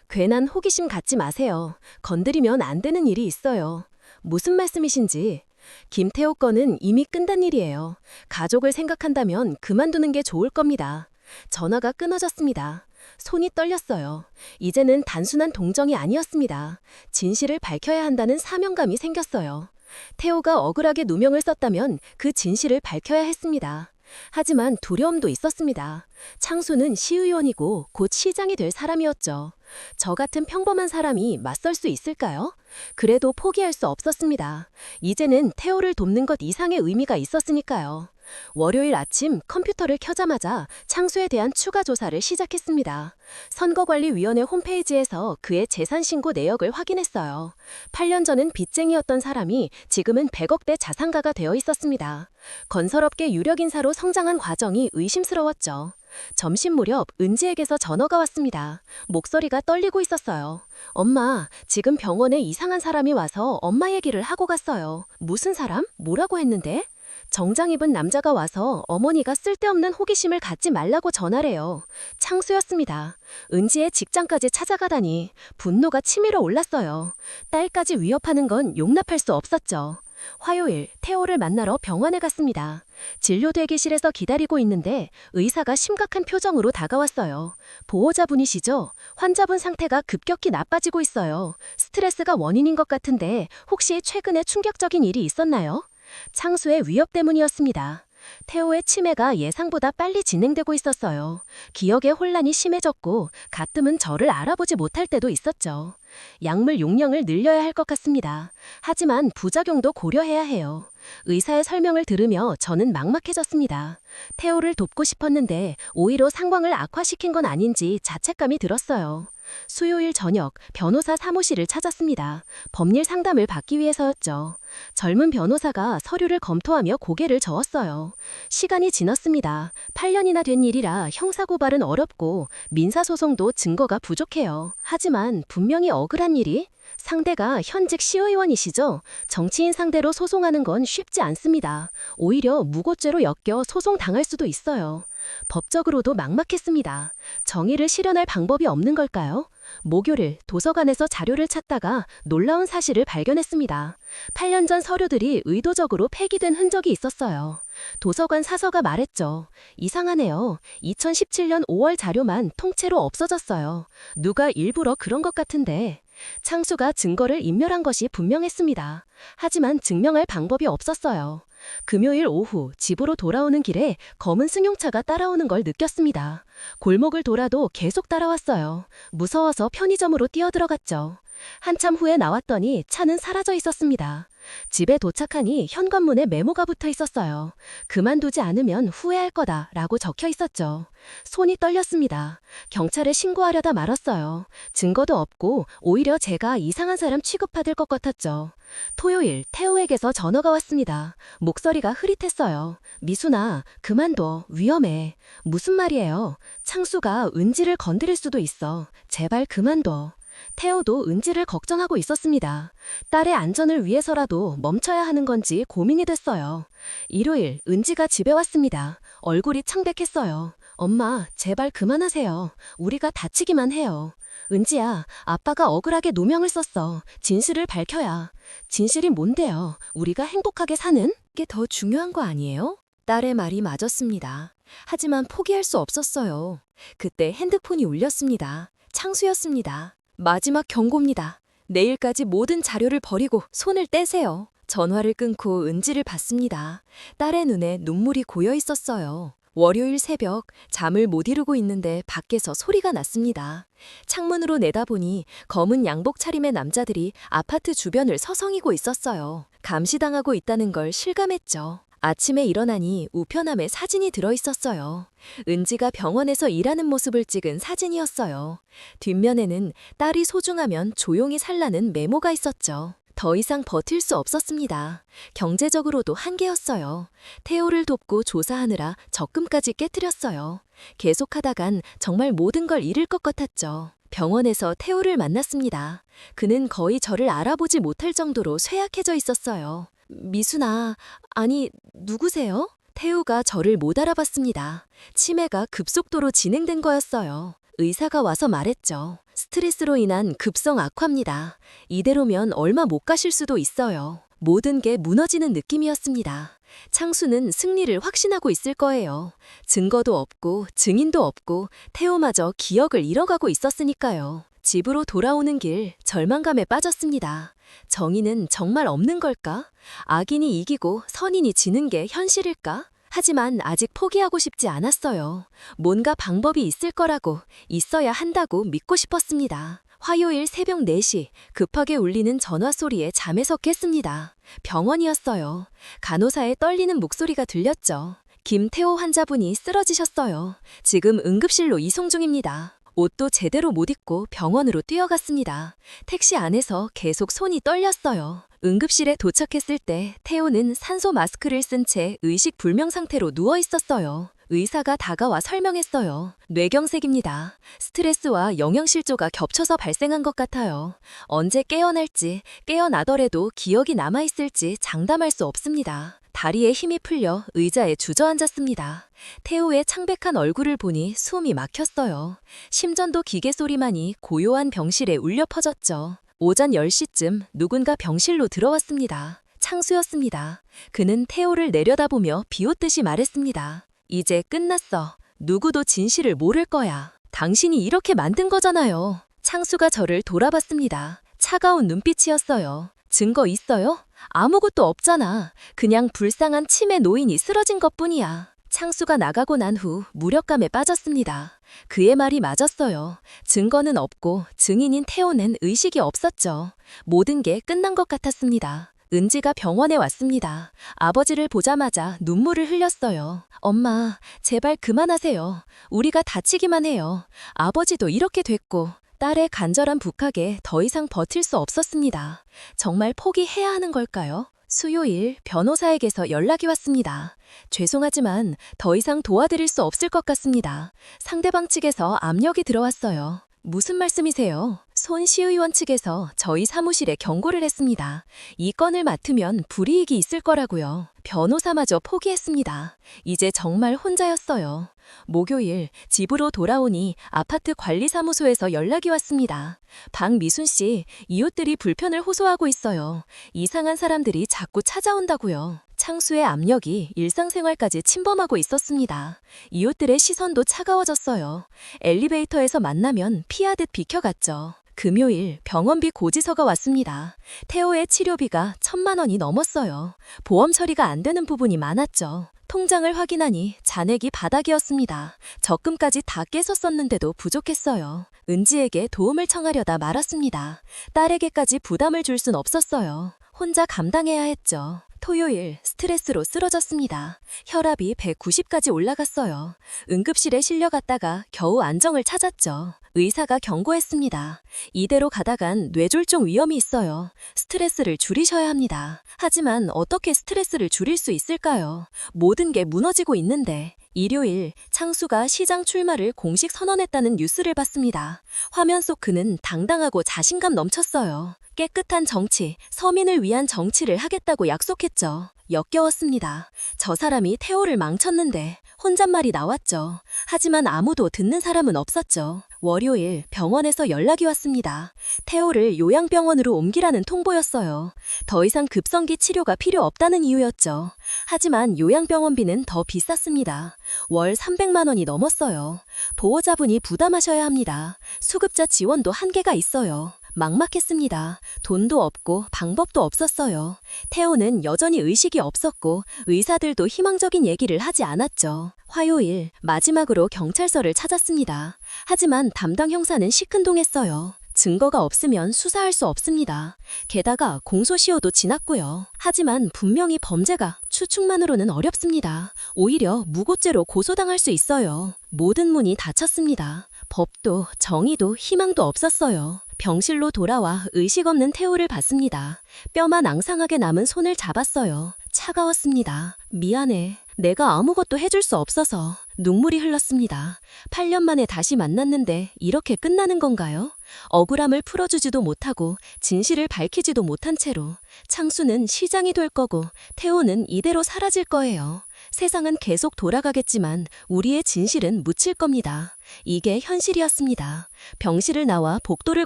괜한 호기심 갖지 마세요. 건드리면 안 되는 일이 있어요. 무슨 말씀이신지. 김태호 건은 이미 끝난 일이에요. 가족을 생각한다면 그만두는 게 좋을 겁니다. 전화가 끊어졌습니다. 손이 떨렸어요. 이제는 단순한 동정이 아니었습니다. 진실을 밝혀야 한다는 사명감이 생겼어요. 태호가 억울하게 누명을 썼다면 그 진실을 밝혀야 했습니다. 하지만 두려움도 있었습니다. 창수는 시의원이고 곧 시장이 될 사람이었죠. 저 같은 평범한 사람이 맞설 수 있을까요? 그래도 포기할 수 없었습니다. 이제는 태호를 돕는 것 이상의 의미가 있었으니까요. 월요일 아침 컴퓨터를 켜자마자 창수에 대한 추가 조사를 시작했습니다. 선거관리위원회 홈페이지에서 그의 재산 신고 내역을 확인했어요. 8년 전은 빚쟁이였던 사람이 지금은 100억대 자산가가 되어 있었습니다. 건설업계 유력 인사로 성장한 과정이 의심스러웠죠. 점심 무렵 은지에게서 전화가 왔습니다. 목소리가 떨리고 있었어요. 엄마, 지금 병원에 이상한 사람이 와서 엄마 얘기를 하고 갔어요. 무슨 사람? 뭐라고 했는데? 정장 입은 남자가 와서 어머니가 쓸데없는 호기심을 갖지 말라고 전화래요. 창수였습니다. 은지의 직장까지 찾아가다니 분노가 치밀어 올랐어요. 딸까지 위협하는 건 용납할 수 없었죠. 화요일 태호를 만나러 병원에 갔습니다. 진료 대기실에서 기다리고 있는데 의사가 심각한 표정으로 다가왔어요. 보호자분이시죠? 환자분 상태가 급격히 나빠지고 있어요. 스트레스가 원인인 것 같은데 혹시 최근에 충격적인 일이 있었나요? 창수의 위협 때문이었습니다. 태호의 치매가 예상보다 빨리 진행되고 있었어요. 기억의 혼란이 심해졌고 가끔은 저를 알아보지 못할 때도 있었죠. 약물 용량을 늘려야 할 것 같습니다. 하지만 부작용도 고려해야 해요. 의사의 설명을 들으며 저는 막막해졌습니다. 태호를 돕고 싶었는데 오히려 상황을 악화시킨 건 아닌지 자책감이 들었어요. 수요일 저녁 변호사 사무실을 찾았습니다. 법률 상담을 받기 위해서였죠. 젊은 변호사가 서류를 검토하며 고개를 저었어요. 시간이 지났습니다. 8년이나 된 일이라 형사고발은 어렵고 민사소송도 증거가 부족해요. 하지만 분명히 억울한 일이 상대가 현직 시의원이시죠. 정치인 상대로 소송하는 건 쉽지 않습니다. 오히려 무고죄로 엮여 소송당할 수도 있어요. 법적으로도 막막했습니다. 정의를 실현할 방법이 없는 걸까요? 목요일 도서관에서 자료를 찾다가 놀라운 사실을 발견했습니다. 8년 전 서류들이 의도적으로 폐기된 흔적이 있었어요. 도서관 사서가 말했죠. 이상하네요. 2017년 5월 자료만 통째로 없어졌어요. 누가 일부러 그런 것 같은데. 창수가 증거를 인멸한 것이 분명했습니다. 하지만 증명할 방법이 없었어요. 금요일 오후 집으로 돌아오는 길에 검은 승용차가 따라오는 걸 느꼈습니다. 골목을 돌아도 계속 따라왔어요. 무서워서 편의점으로 뛰어들어갔죠. 한참 후에 나왔더니 차는 사라져 있었습니다. 집에 도착하니 현관문에 메모가 붙어 있었어요. 그만두지 않으면 후회할 거다 라고 적혀 있었죠. 손이 떨렸습니다. 경찰에 신고하려다 말았어요. 증거도 없고 오히려 제가 이상한 사람 취급받을 것 같았죠. 토요일 태우에게서 전화가 왔습니다. 목소리가 흐릿했어요. 미순아, 그만둬. 위험해. 무슨 말이에요? 창수가 은지를 건드릴 수도 있어. 제발 그만둬. 태호도 은지를 걱정하고 있었습니다. 딸의 안전을 위해서라도 멈춰야 하는 건지 고민이 됐어요. 일요일 은지가 집에 왔습니다. 얼굴이 창백했어요. 엄마, 제발 그만하세요. 우리가 다치기만 해요. 은지야, 아빠가 억울하게 누명을 썼어. 진실을 밝혀야. 진실이 뭔데요? 우리가 행복하게 사는? 게 더 중요한 거 아니에요? 딸의 말이 맞았습니다. 하지만 포기할 수 없었어요. 그때 핸드폰이 울렸습니다. 창수였습니다. 마지막 경고입니다. 내일까지 모든 자료를 버리고 손을 떼세요. 전화를 끊고 은지를 봤습니다. 딸의 눈에 눈물이 고여 있었어요. 월요일 새벽 잠을 못 이루고 있는데 밖에서 소리가 났습니다. 창문으로 내다보니 검은 양복 차림의 남자들이 아파트 주변을 서성이고 있었어요. 감시당하고 있다는 걸 실감했죠. 아침에 일어나니 우편함에 사진이 들어있었어요. 은지가 병원에서 일하는 모습을 찍은 사진이었어요. 뒷면에는 딸이 소중하면 조용히 살라는 메모가 있었죠. 더 이상 버틸 수 없었습니다. 경제적으로도 한계였어요. 태호를 돕고 조사하느라 적금까지 깨뜨렸어요. 계속하다간 정말 모든 걸 잃을 것 같았죠. 병원에서 태호를 만났습니다. 그는 거의 저를 알아보지 못할 정도로 쇠약해져 있었어요. 미순아, 아니, 누구세요? 태우가 저를 못 알아봤습니다. 치매가 급속도로 진행된 거였어요. 의사가 와서 말했죠. 스트레스로 인한 급성 악화입니다. 이대로면 얼마 못 가실 수도 있어요. 모든 게 무너지는 느낌이었습니다. 창수는 승리를 확신하고 있을 거예요. 증거도 없고 증인도 없고 태호마저 기억을 잃어가고 있었으니까요. 집으로 돌아오는 길 절망감에 빠졌습니다. 정의는 정말 없는 걸까? 악인이 이기고 선인이 지는 게 현실일까? 하지만 아직 포기하고 싶지 않았어요. 뭔가 방법이 있을 거라고, 있어야 한다고 믿고 싶었습니다. 화요일 새벽 4시 급하게 울리는 전화 소리에 잠에서 깼습니다. 병원이었어요. 간호사의 떨리는 목소리가 들렸죠. 김태호 환자분이 쓰러지셨어요. 지금 응급실로 이송 중입니다. 옷도 제대로 못 입고 병원으로 뛰어갔습니다. 택시 안에서 계속 손이 떨렸어요. 응급실에 도착했을 때 태호는 산소 마스크를 쓴 채 의식 불명 상태로 누워 있었어요. 의사가 다가와 설명했어요. 뇌경색입니다. 스트레스와 영양실조가 겹쳐서 발생한 것 같아요. 언제 깨어날지, 깨어나더라도 기억이 남아있을지 장담할 수 없습니다. 다리에 힘이 풀려 의자에 주저앉았습니다. 태호의 창백한 얼굴을 보니 숨이 막혔어요. 심전도 기계 소리만이 고요한 병실에 울려 퍼졌죠. 오전 10시쯤 누군가 병실로 들어왔습니다. 창수였습니다. 그는 태호를 내려다보며 비웃듯이 말했습니다. 이제 끝났어. 누구도 진실을 모를 거야. 당신이 이렇게 만든 거잖아요. 창수가 저를 돌아봤습니다. 차가운 눈빛이었어요. 증거 있어요? 아무것도 없잖아. 그냥 불쌍한 치매 노인이 쓰러진 것뿐이야. 창수가 나가고 난 후 무력감에 빠졌습니다. 그의 말이 맞았어요. 증거는 없고 증인인 태호는 의식이 없었죠. 모든 게 끝난 것 같았습니다. 은지가 병원에 왔습니다. 아버지를 보자마자 눈물을 흘렸어요. 엄마, 제발 그만하세요. 우리가 다치기만 해요. 아버지도 이렇게 됐고 딸의 간절한 부탁에 더 이상 버틸 수 없었습니다. 정말 포기해야 하는 걸까요? 수요일 변호사에게서 연락이 왔습니다. 죄송하지만 더 이상 도와드릴 수 없을 것 같습니다. 상대방 측에서 압력이 들어왔어요. 무슨 말씀이세요? 손 시의원 측에서 저희 사무실에 경고를 했습니다. 이 건을 맡으면 불이익이 있을 거라고요. 변호사마저 포기했습니다. 이제 정말 혼자였어요. 목요일 집으로 돌아오니 아파트 관리사무소에서 연락이 왔습니다. 박미순 씨, 이웃들이 불편을 호소하고 있어요. 이상한 사람들이 자꾸 찾아온다고요. 창수의 압력이 일상생활까지 침범하고 있었습니다. 이웃들의 시선도 차가워졌어요. 엘리베이터에서 만나면 피하듯 비켜갔죠. 금요일 병원비 고지서가 왔습니다. 태호의 치료비가 1,000만 원이 넘었어요. 보험 처리가 안 되는 부분이 많았죠. 통장을 확인하니 잔액이 바닥이었습니다. 적금까지 다 깨서 썼는데도 부족했어요. 은지에게 도움을 청하려다 말았습니다. 딸에게까지 부담을 줄 순 없었어요. 혼자 감당해야 했죠. 토요일 스트레스로 쓰러졌습니다. 혈압이 190까지 올라갔어요. 응급실에 실려갔다가 겨우 안정을 찾았죠. 의사가 경고했습니다. 이대로 가다간 뇌졸중 위험이 있어요. 스트레스를 줄이셔야 합니다. 하지만 어떻게 스트레스를 줄일 수 있을까요? 모든 게 무너지고 있는데. 일요일 창수가 시장 출마를 공식 선언했다는 뉴스를 봤습니다. 화면 속 그는 당당하고 자신감 넘쳤어요. 깨끗한 정치, 서민을 위한 정치를 하겠다고 약속했죠. 역겨웠습니다. 저 사람이 태호를 망쳤는데 혼잣말이 나왔죠. 하지만 아무도 듣는 사람은 없었죠. 월요일 병원에서 연락이 왔습니다. 태호를 요양병원으로 옮기라는 통보였어요. 더 이상 급성기 치료가 필요 없다는 이유였죠. 하지만 요양병원비는 더 비쌌습니다. 월 300만 원이 넘었어요. 보호자분이 부담하셔야 합니다. 수급자 지원도 한계가 있어요. 막막했습니다. 돈도 없고 방법도 없었어요. 태호는 여전히 의식이 없었고 의사들도 희망적인 얘기를 하지 않았죠. 화요일 마지막으로 경찰서를 찾았습니다. 하지만 담당 형사는 시큰둥했어요. 증거가 없으면 수사할 수 없습니다. 게다가 공소시효도 지났고요. 하지만 분명히 범죄가 추측만으로는 어렵습니다. 오히려 무고죄로 고소당할 수 있어요. 모든 문이 닫혔습니다. 법도 정의도 희망도 없었어요. 병실로 돌아와 의식 없는 태호를 봤습니다. 뼈만 앙상하게 남은 손을 잡았어요. 차가웠습니다. 미안해. 내가 아무것도 해줄 수 없어서. 눈물이 흘렀습니다. 8년 만에 다시 만났는데 이렇게 끝나는 건가요? 억울함을 풀어주지도 못하고 진실을 밝히지도 못한 채로 창수는 시장이 될 거고 태호는 이대로 사라질 거예요. 세상은 계속 돌아가겠지만 우리의 진실은 묻힐 겁니다. 이게 현실이었습니다. 병실을 나와 복도를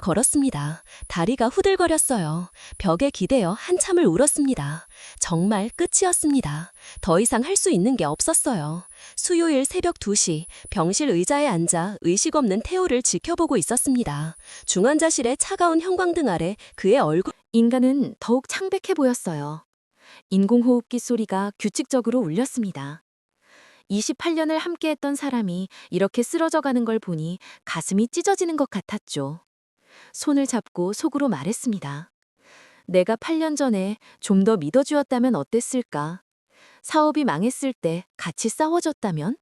걸었습니다. 다리가 후들거렸어요. 벽에 기대어 한참을 울었습니다. 정말 끝이었습니다. 더 이상 할 수 있는 게 없었어요. 수요일 새벽 2시 병실 의자에 앉아 의식 없는 태호를 지켜보고 있었습니다. 중환자실의 차가운 형광등 아래 그의 얼굴. 인간은 더욱 창백해 보였어요. 인공호흡기 소리가 규칙적으로 울렸습니다. 28년을 함께했던 사람이 이렇게 쓰러져가는 걸 보니 가슴이 찢어지는 것 같았죠. 손을 잡고 속으로 말했습니다. 내가 8년 전에 좀 더 믿어주었다면 어땠을까? 사업이 망했을 때 같이 싸워줬다면?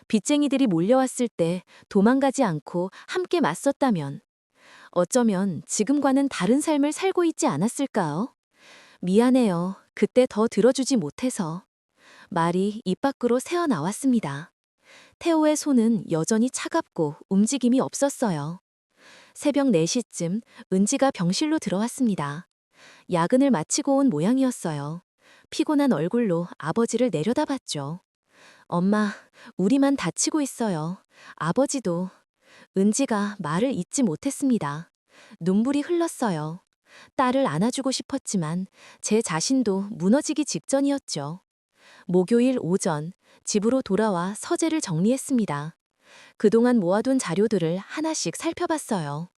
빚쟁이들이 몰려왔을 때 도망가지 않고 함께 맞섰다면? 어쩌면 지금과는 다른 삶을 살고 있지 않았을까요? 미안해요. 그때 더 들어주지 못해서. 말이 입 밖으로 새어나왔습니다. 태호의 손은 여전히 차갑고 움직임이 없었어요. 새벽 4시쯤 은지가 병실로 들어왔습니다. 야근을 마치고 온 모양이었어요. 피곤한 얼굴로 아버지를 내려다봤죠. 엄마, 우리만 다치고 있어요. 아버지도. 은지가 말을 잇지 못했습니다. 눈물이 흘렀어요. 딸을 안아주고 싶었지만 제 자신도 무너지기 직전이었죠. 목요일 오전 집으로 돌아와 서재를 정리했습니다. 그동안 모아둔 자료들을 하나씩 살펴봤어요.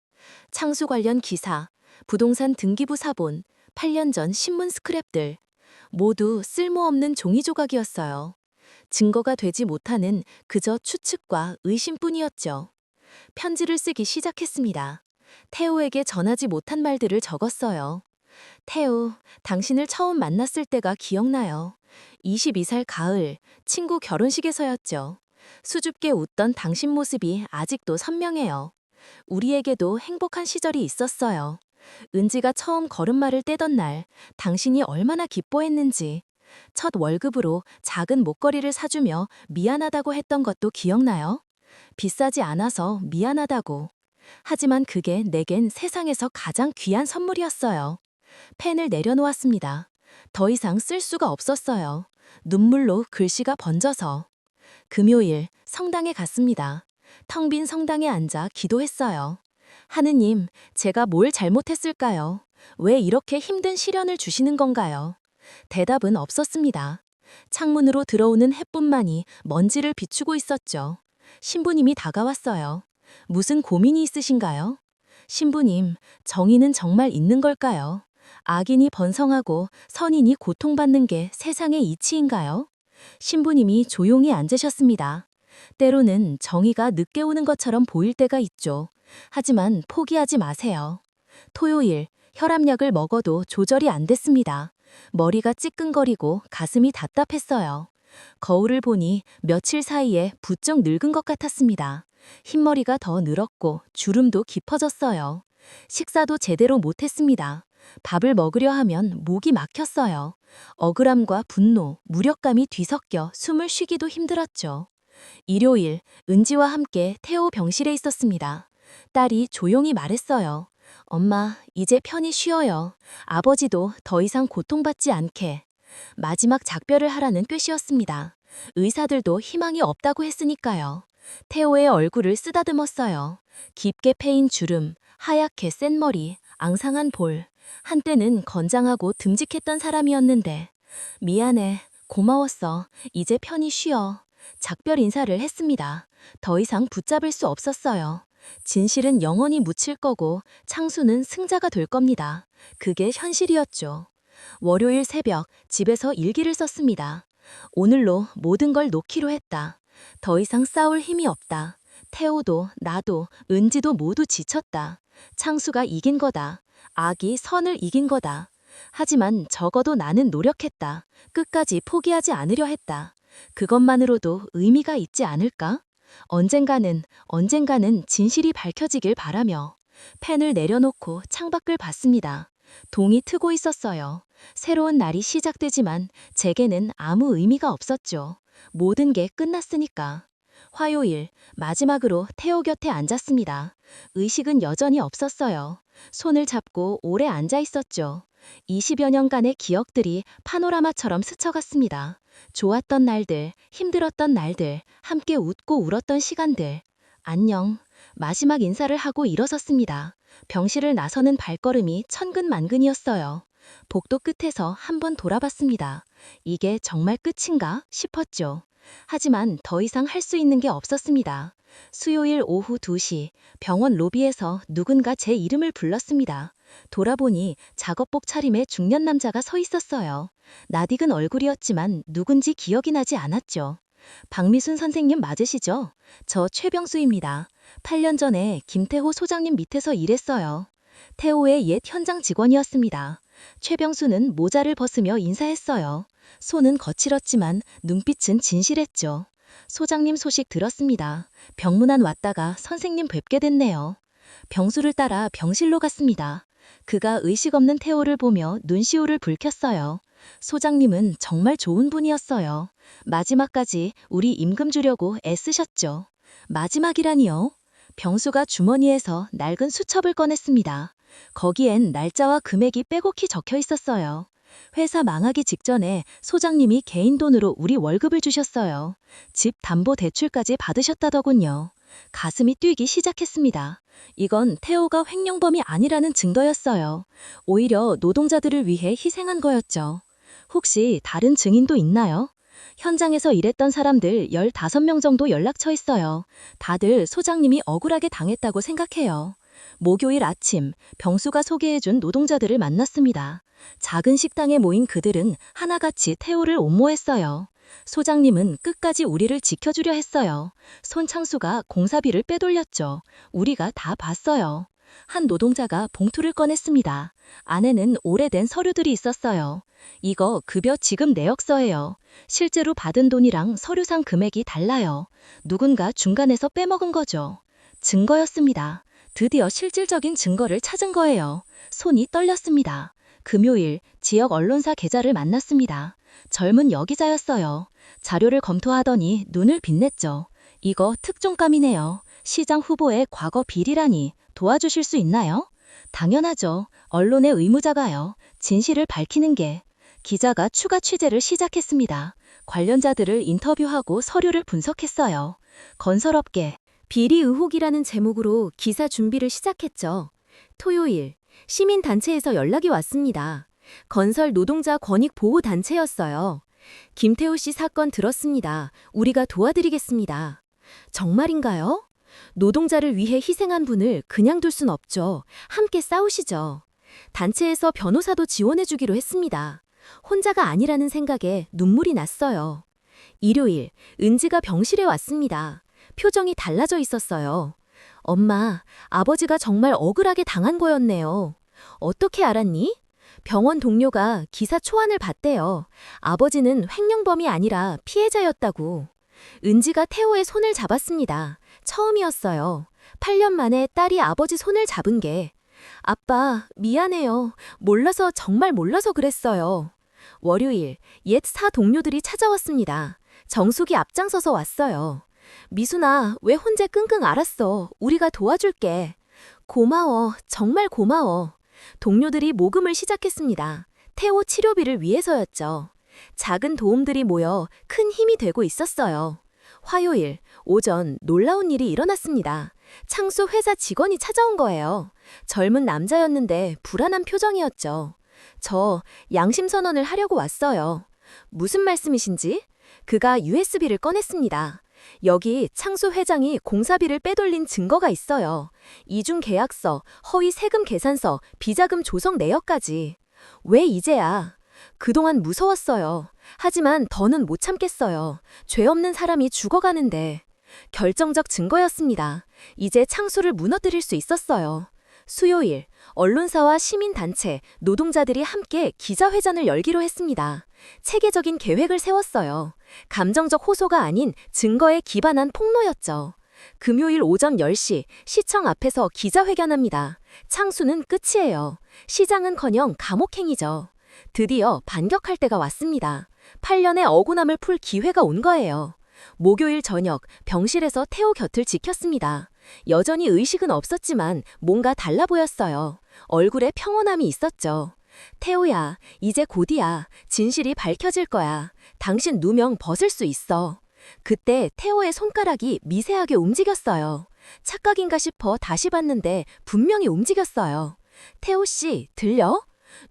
창수 관련 기사, 부동산 등기부 사본, 8년 전 신문 스크랩들. 모두 쓸모없는 종이 조각이었어요. 증거가 되지 못하는 그저 추측과 의심뿐이었죠. 편지를 쓰기 시작했습니다. 태호에게 전하지 못한 말들을 적었어요. 태호, 당신을 처음 만났을 때가 기억나요. 22살 가을, 친구 결혼식에서였죠. 수줍게 웃던 당신 모습이 아직도 선명해요. 우리에게도 행복한 시절이 있었어요. 은지가 처음 걸음마를 떼던 날, 당신이 얼마나 기뻐했는지. 첫 월급으로 작은 목걸이를 사주며 미안하다고 했던 것도 기억나요? 비싸지 않아서 미안하다고. 하지만 그게 내겐 세상에서 가장 귀한 선물이었어요. 펜을 내려놓았습니다. 더 이상 쓸 수가 없었어요. 눈물로 글씨가 번져서. 금요일 성당에 갔습니다. 텅 빈 성당에 앉아 기도했어요. 하느님, 제가 뭘 잘못했을까요? 왜 이렇게 힘든 시련을 주시는 건가요? 대답은 없었습니다. 창문으로 들어오는 햇빛만이 먼지를 비추고 있었죠. 신부님이 다가왔어요. 무슨 고민이 있으신가요? 신부님, 정의는 정말 있는 걸까요? 악인이 번성하고 선인이 고통받는 게 세상의 이치인가요? 신부님이 조용히 앉으셨습니다. 때로는 정의가 늦게 오는 것처럼 보일 때가 있죠. 하지만 포기하지 마세요. 토요일, 혈압약을 먹어도 조절이 안 됐습니다. 머리가 찌끈거리고 가슴이 답답했어요. 거울을 보니 며칠 사이에 부쩍 늙은 것 같았습니다. 흰머리가 더 늘었고 주름도 깊어졌어요. 식사도 제대로 못했습니다. 밥을 먹으려 하면 목이 막혔어요. 억울함과 분노, 무력감이 뒤섞여 숨을 쉬기도 힘들었죠. 일요일, 은지와 함께 태호 병실에 있었습니다. 딸이 조용히 말했어요. 엄마, 이제 편히 쉬어요. 아버지도 더 이상 고통받지 않게. 마지막 작별을 하라는 뜻이었습니다. 의사들도 희망이 없다고 했으니까요. 태호의 얼굴을 쓰다듬었어요. 깊게 패인 주름, 하얗게 센 머리, 앙상한 볼. 한때는 건장하고 듬직했던 사람이었는데. 미안해, 고마웠어. 이제 편히 쉬어. 작별 인사를 했습니다. 더 이상 붙잡을 수 없었어요. 진실은 영원히 묻힐 거고 창수는 승자가 될 겁니다. 그게 현실이었죠. 월요일 새벽 집에서 일기를 썼습니다. 오늘로 모든 걸 놓기로 했다. 더 이상 싸울 힘이 없다. 태호도 나도 은지도 모두 지쳤다. 창수가 이긴 거다. 악이 선을 이긴 거다. 하지만 적어도 나는 노력했다. 끝까지 포기하지 않으려 했다. 그것만으로도 의미가 있지 않을까? 언젠가는 진실이 밝혀지길 바라며 펜을 내려놓고 창밖을 봤습니다. 동이 트고 있었어요. 새로운 날이 시작되지만 제게는 아무 의미가 없었죠. 모든 게 끝났으니까. 화요일, 마지막으로 태호 곁에 앉았습니다. 의식은 여전히 없었어요. 손을 잡고 오래 앉아 있었죠. 20여 년간의 기억들이 파노라마처럼 스쳐갔습니다. 좋았던 날들, 힘들었던 날들, 함께 웃고 울었던 시간들. 안녕. 마지막 인사를 하고 일어섰습니다. 병실을 나서는 발걸음이 천근만근이었어요. 복도 끝에서 한번 돌아봤습니다. 이게 정말 끝인가 싶었죠. 하지만 더 이상 할 수 있는 게 없었습니다. 수요일 오후 2시 병원 로비에서 누군가 제 이름을 불렀습니다. 돌아보니 작업복 차림의 중년 남자가 서 있었어요. 낯익은 얼굴이었지만 누군지 기억이 나지 않았죠. 박미순 선생님 맞으시죠? 저 최병수입니다. 8년 전에 김태호 소장님 밑에서 일했어요. 태호의 옛 현장 직원이었습니다. 최병수는 모자를 벗으며 인사했어요. 손은 거칠었지만 눈빛은 진실했죠. 소장님 소식 들었습니다. 병문안 왔다가 선생님 뵙게 됐네요. 병수를 따라 병실로 갔습니다. 그가 의식 없는 태호를 보며 눈시울을 붉혔어요. 소장님은 정말 좋은 분이었어요. 마지막까지 우리 임금 주려고 애쓰셨죠. 마지막이라니요? 병수가 주머니에서 낡은 수첩을 꺼냈습니다. 거기엔 날짜와 금액이 빼곡히 적혀 있었어요. 회사 망하기 직전에 소장님이 개인 돈으로 우리 월급을 주셨어요. 집 담보 대출까지 받으셨다더군요. 가슴이 뛰기 시작했습니다. 이건 태호가 횡령범이 아니라는 증거였어요. 오히려 노동자들을 위해 희생한 거였죠. 혹시 다른 증인도 있나요? 현장에서 일했던 사람들 15명 정도 연락처 있어요. 다들 소장님이 억울하게 당했다고 생각해요. 목요일 아침 병수가 소개해준 노동자들을 만났습니다. 작은 식당에 모인 그들은 하나같이 태호를 옹모했어요. 소장님은 끝까지 우리를 지켜주려 했어요. 손창수가 공사비를 빼돌렸죠. 우리가 다 봤어요. 한 노동자가 봉투를 꺼냈습니다. 안에는 오래된 서류들이 있었어요. 이거 급여 지급 내역서예요. 실제로 받은 돈이랑 서류상 금액이 달라요. 누군가 중간에서 빼먹은 거죠. 증거였습니다. 드디어 실질적인 증거를 찾은 거예요. 손이 떨렸습니다. 금요일 지역 언론사 계좌를 만났습니다. 젊은 여기자였어요. 자료를 검토하더니 눈을 빛냈죠. 이거 특종감이네요. 시장 후보의 과거 비리라니 도와주실 수 있나요? 당연하죠. 언론의 의무자가요. 진실을 밝히는 게. 기자가 추가 취재를 시작했습니다. 관련자들을 인터뷰하고 서류를 분석했어요. 건설업계. 비리 의혹이라는 제목으로 기사 준비를 시작했죠. 토요일, 시민단체에서 연락이 왔습니다. 건설 노동자 권익 보호 단체였어요. 김태우 씨 사건 들었습니다. 우리가 도와드리겠습니다. 정말인가요? 노동자를 위해 희생한 분을 그냥 둘 순 없죠. 함께 싸우시죠. 단체에서 변호사도 지원해주기로 했습니다. 혼자가 아니라는 생각에 눈물이 났어요. 일요일, 은지가 병실에 왔습니다. 표정이 달라져 있었어요. 엄마, 아버지가 정말 억울하게 당한 거였네요. 어떻게 알았니? 병원 동료가 기사 초안을 봤대요. 아버지는 횡령범이 아니라 피해자였다고. 은지가 태호의 손을 잡았습니다. 처음이었어요. 8년 만에 딸이 아버지 손을 잡은 게. 아빠, 미안해요. 몰라서 정말 몰라서 그랬어요. 월요일, 옛 사 동료들이 찾아왔습니다. 정숙이 앞장서서 왔어요. 미순아, 왜 혼자 끙끙 앓았어? 우리가 도와줄게. 고마워, 정말 고마워. 동료들이 모금을 시작했습니다. 태호 치료비를 위해서였죠. 작은 도움들이 모여 큰 힘이 되고 있었어요. 화요일, 오전 놀라운 일이 일어났습니다. 창수 회사 직원이 찾아온 거예요. 젊은 남자였는데 불안한 표정이었죠. 저 양심선언을 하려고 왔어요. 무슨 말씀이신지? 그가 USB를 꺼냈습니다. 여기 창수 회장이 공사비를 빼돌린 증거가 있어요. 이중 계약서, 허위 세금 계산서, 비자금 조성 내역까지. 왜 이제야? 그동안 무서웠어요. 하지만 더는 못 참겠어요. 죄 없는 사람이 죽어가는데. 결정적 증거였습니다. 이제 창수를 무너뜨릴 수 있었어요. 수요일, 언론사와 시민단체, 노동자들이 함께 기자회견을 열기로 했습니다. 체계적인 계획을 세웠어요. 감정적 호소가 아닌 증거에 기반한 폭로였죠. 금요일 오전 10시 시청 앞에서 기자회견합니다. 창수는 끝이에요. 시장은커녕 감옥행이죠. 드디어 반격할 때가 왔습니다. 8년의 억울함을 풀 기회가 온 거예요. 목요일 저녁 병실에서 태호 곁을 지켰습니다. 여전히 의식은 없었지만 뭔가 달라 보였어요. 얼굴에 평온함이 있었죠. 태호야, 이제 곧이야. 진실이 밝혀질 거야. 당신 누명 벗을 수 있어. 그때 태호의 손가락이 미세하게 움직였어요. 착각인가 싶어 다시 봤는데 분명히 움직였어요. 태호 씨, 들려?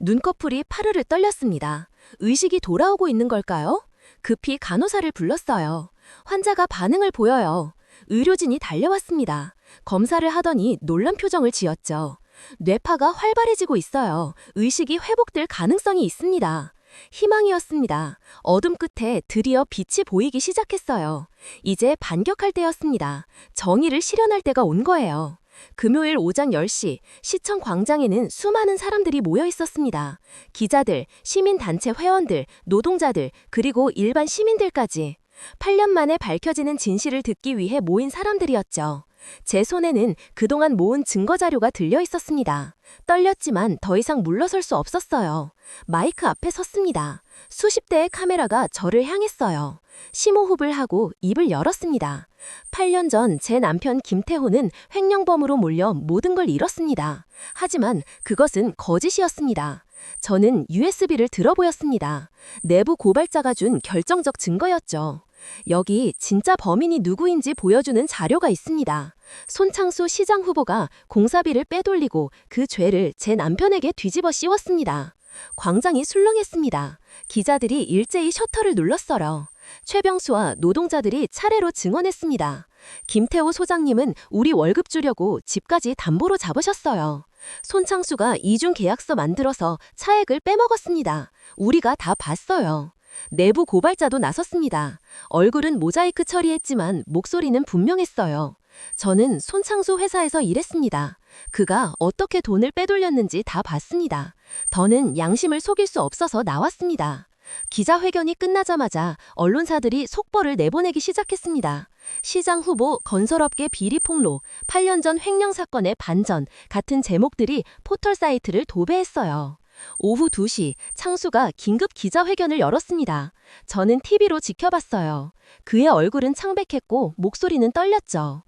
눈꺼풀이 파르르 떨렸습니다. 의식이 돌아오고 있는 걸까요? 급히 간호사를 불렀어요. 환자가 반응을 보여요. 의료진이 달려왔습니다. 검사를 하더니 놀란 표정을 지었죠. 뇌파가 활발해지고 있어요. 의식이 회복될 가능성이 있습니다. 희망이었습니다. 어둠 끝에 드디어 빛이 보이기 시작했어요. 이제 반격할 때였습니다. 정의를 실현할 때가 온 거예요. 금요일 오전 10시 시청 광장에는 수많은 사람들이 모여 있었습니다. 기자들, 시민단체 회원들, 노동자들, 그리고 일반 시민들까지. 8년 만에 밝혀지는 진실을 듣기 위해 모인 사람들이었죠. 제 손에는 그동안 모은 증거자료가 들려 있었습니다. 떨렸지만 더 이상 물러설 수 없었어요. 마이크 앞에 섰습니다. 수십 대의 카메라가 저를 향했어요. 심호흡을 하고 입을 열었습니다. 8년 전 제 남편 김태호는 횡령범으로 몰려 모든 걸 잃었습니다. 하지만 그것은 거짓이었습니다. 저는 USB를 들어보였습니다. 내부 고발자가 준 결정적 증거였죠. 여기 진짜 범인이 누구인지 보여주는 자료가 있습니다. 손창수 시장 후보가 공사비를 빼돌리고 그 죄를 제 남편에게 뒤집어 씌웠습니다. 광장이 술렁했습니다. 기자들이 일제히 셔터를 눌렀어요. 최병수와 노동자들이 차례로 증언했습니다. 김태호 소장님은 우리 월급 주려고 집까지 담보로 잡으셨어요. 손창수가 이중 계약서 만들어서 차액을 빼먹었습니다. 우리가 다 봤어요. 내부 고발자도 나섰습니다. 얼굴은 모자이크 처리했지만 목소리는 분명했어요. 저는 손창수 회사에서 일했습니다. 그가 어떻게 돈을 빼돌렸는지 다 봤습니다. 더는 양심을 속일 수 없어서 나왔습니다. 기자회견이 끝나자마자 언론사들이 속보를 내보내기 시작했습니다. 시장 후보 건설업계 비리 폭로, 8년 전 횡령 사건의 반전 같은 제목들이 포털 사이트를 도배했어요. 오후 2시 창수가 긴급 기자회견을 열었습니다. 저는 TV로 지켜봤어요. 그의 얼굴은 창백했고 목소리는 떨렸죠.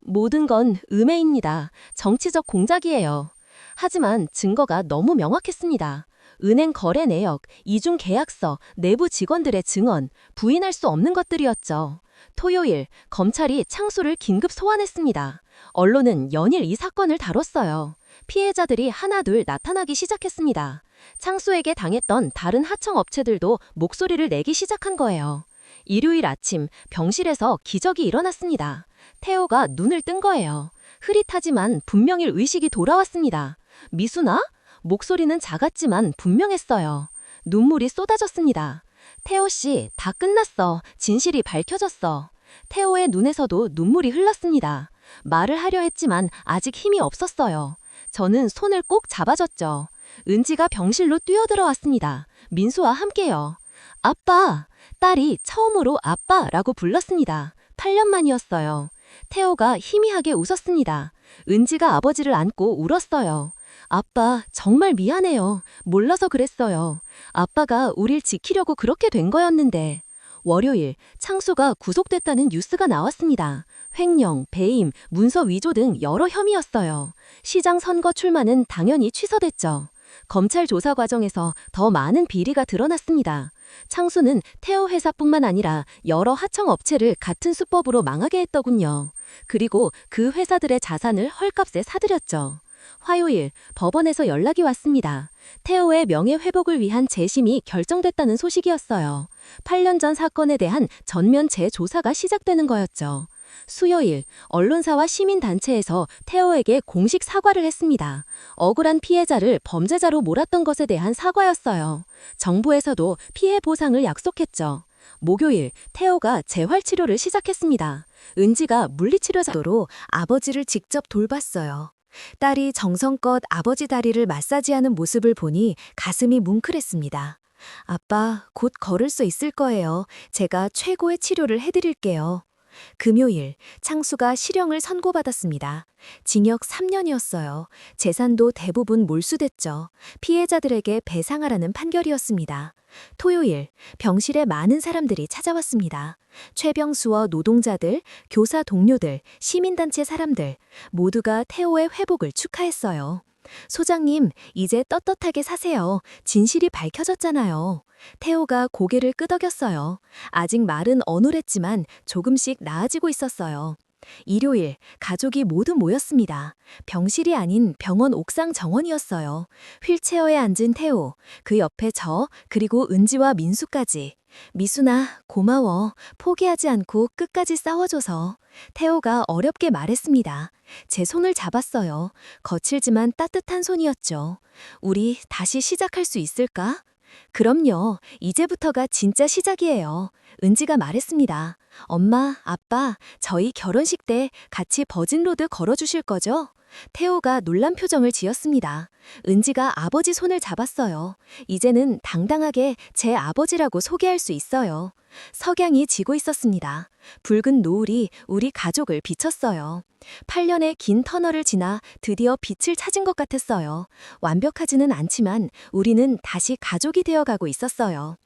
모든 건 음해입니다. 정치적 공작이에요. 하지만 증거가 너무 명확했습니다. 은행 거래 내역, 이중 계약서, 내부 직원들의 증언, 부인할 수 없는 것들이었죠. 토요일, 검찰이 창수를 긴급 소환했습니다. 언론은 연일 이 사건을 다뤘어요. 피해자들이 하나둘 나타나기 시작했습니다. 창수에게 당했던 다른 하청 업체들도 목소리를 내기 시작한 거예요. 일요일 아침 병실에서 기적이 일어났습니다. 태호가 눈을 뜬 거예요. 흐릿하지만 분명히 의식이 돌아왔습니다. 미수나? 목소리는 작았지만 분명했어요. 눈물이 쏟아졌습니다. 태호 씨, 다 끝났어. 진실이 밝혀졌어. 태호의 눈에서도 눈물이 흘렀습니다. 말을 하려 했지만 아직 힘이 없었어요. 저는 손을 꼭 잡아줬죠. 은지가 병실로 뛰어들어왔습니다. 민수와 함께요. 아빠! 딸이 처음으로 아빠라고 불렀습니다. 8년 만이었어요. 태호가 희미하게 웃었습니다. 은지가 아버지를 안고 울었어요. 아빠, 정말 미안해요. 몰라서 그랬어요. 아빠가 우릴 지키려고 그렇게 된 거였는데. 월요일, 창수가 구속됐다는 뉴스가 나왔습니다. 횡령, 배임, 문서 위조 등 여러 혐의였어요. 시장 선거 출마는 당연히 취소됐죠. 검찰 조사 과정에서 더 많은 비리가 드러났습니다. 창수는 태호 회사뿐만 아니라 여러 하청 업체를 같은 수법으로 망하게 했더군요. 그리고 그 회사들의 자산을 헐값에 사들였죠. 화요일, 법원에서 연락이 왔습니다. 태호의 명예회복을 위한 재심이 결정됐다는 소식이었어요. 8년 전 사건에 대한 전면 재조사가 시작되는 거였죠. 수요일, 언론사와 시민단체에서 태호에게 공식 사과를 했습니다. 억울한 피해자를 범죄자로 몰았던 것에 대한 사과였어요. 정부에서도 피해 보상을 약속했죠. 목요일, 태호가 재활치료를 시작했습니다. 은지가 물리치료자로 아버지를 직접 돌봤어요. 딸이 정성껏 아버지 다리를 마사지하는 모습을 보니 가슴이 뭉클했습니다. 아빠, 곧 걸을 수 있을 거예요. 제가 최고의 치료를 해드릴게요. 금요일, 창수가 실형을 선고받았습니다. 징역 3년이었어요. 재산도 대부분 몰수됐죠. 피해자들에게 배상하라는 판결이었습니다. 토요일, 병실에 많은 사람들이 찾아왔습니다. 최병수와 노동자들, 교사 동료들, 시민단체 사람들 모두가 태호의 회복을 축하했어요. 소장님, 이제 떳떳하게 사세요. 진실이 밝혀졌잖아요. 태호가 고개를 끄덕였어요. 아직 말은 어눌했지만 조금씩 나아지고 있었어요. 일요일, 가족이 모두 모였습니다. 병실이 아닌 병원 옥상 정원이었어요. 휠체어에 앉은 태호, 그 옆에 저, 그리고 은지와 민수까지. 미수나, 고마워. 포기하지 않고 끝까지 싸워줘서. 태호가 어렵게 말했습니다. 제 손을 잡았어요. 거칠지만 따뜻한 손이었죠. 우리 다시 시작할 수 있을까? 그럼요. 이제부터가 진짜 시작이에요. 은지가 말했습니다. 엄마, 아빠, 저희 결혼식 때 같이 버진로드 걸어주실 거죠? 태호가 놀란 표정을 지었습니다. 은지가 아버지 손을 잡았어요. 이제는 당당하게 제 아버지라고 소개할 수 있어요. 석양이 지고 있었습니다. 붉은 노을이 우리 가족을 비쳤어요. 8년의 긴 터널을 지나 드디어 빛을 찾은 것 같았어요. 완벽하지는 않지만 우리는 다시 가족이 되어가고 있었어요.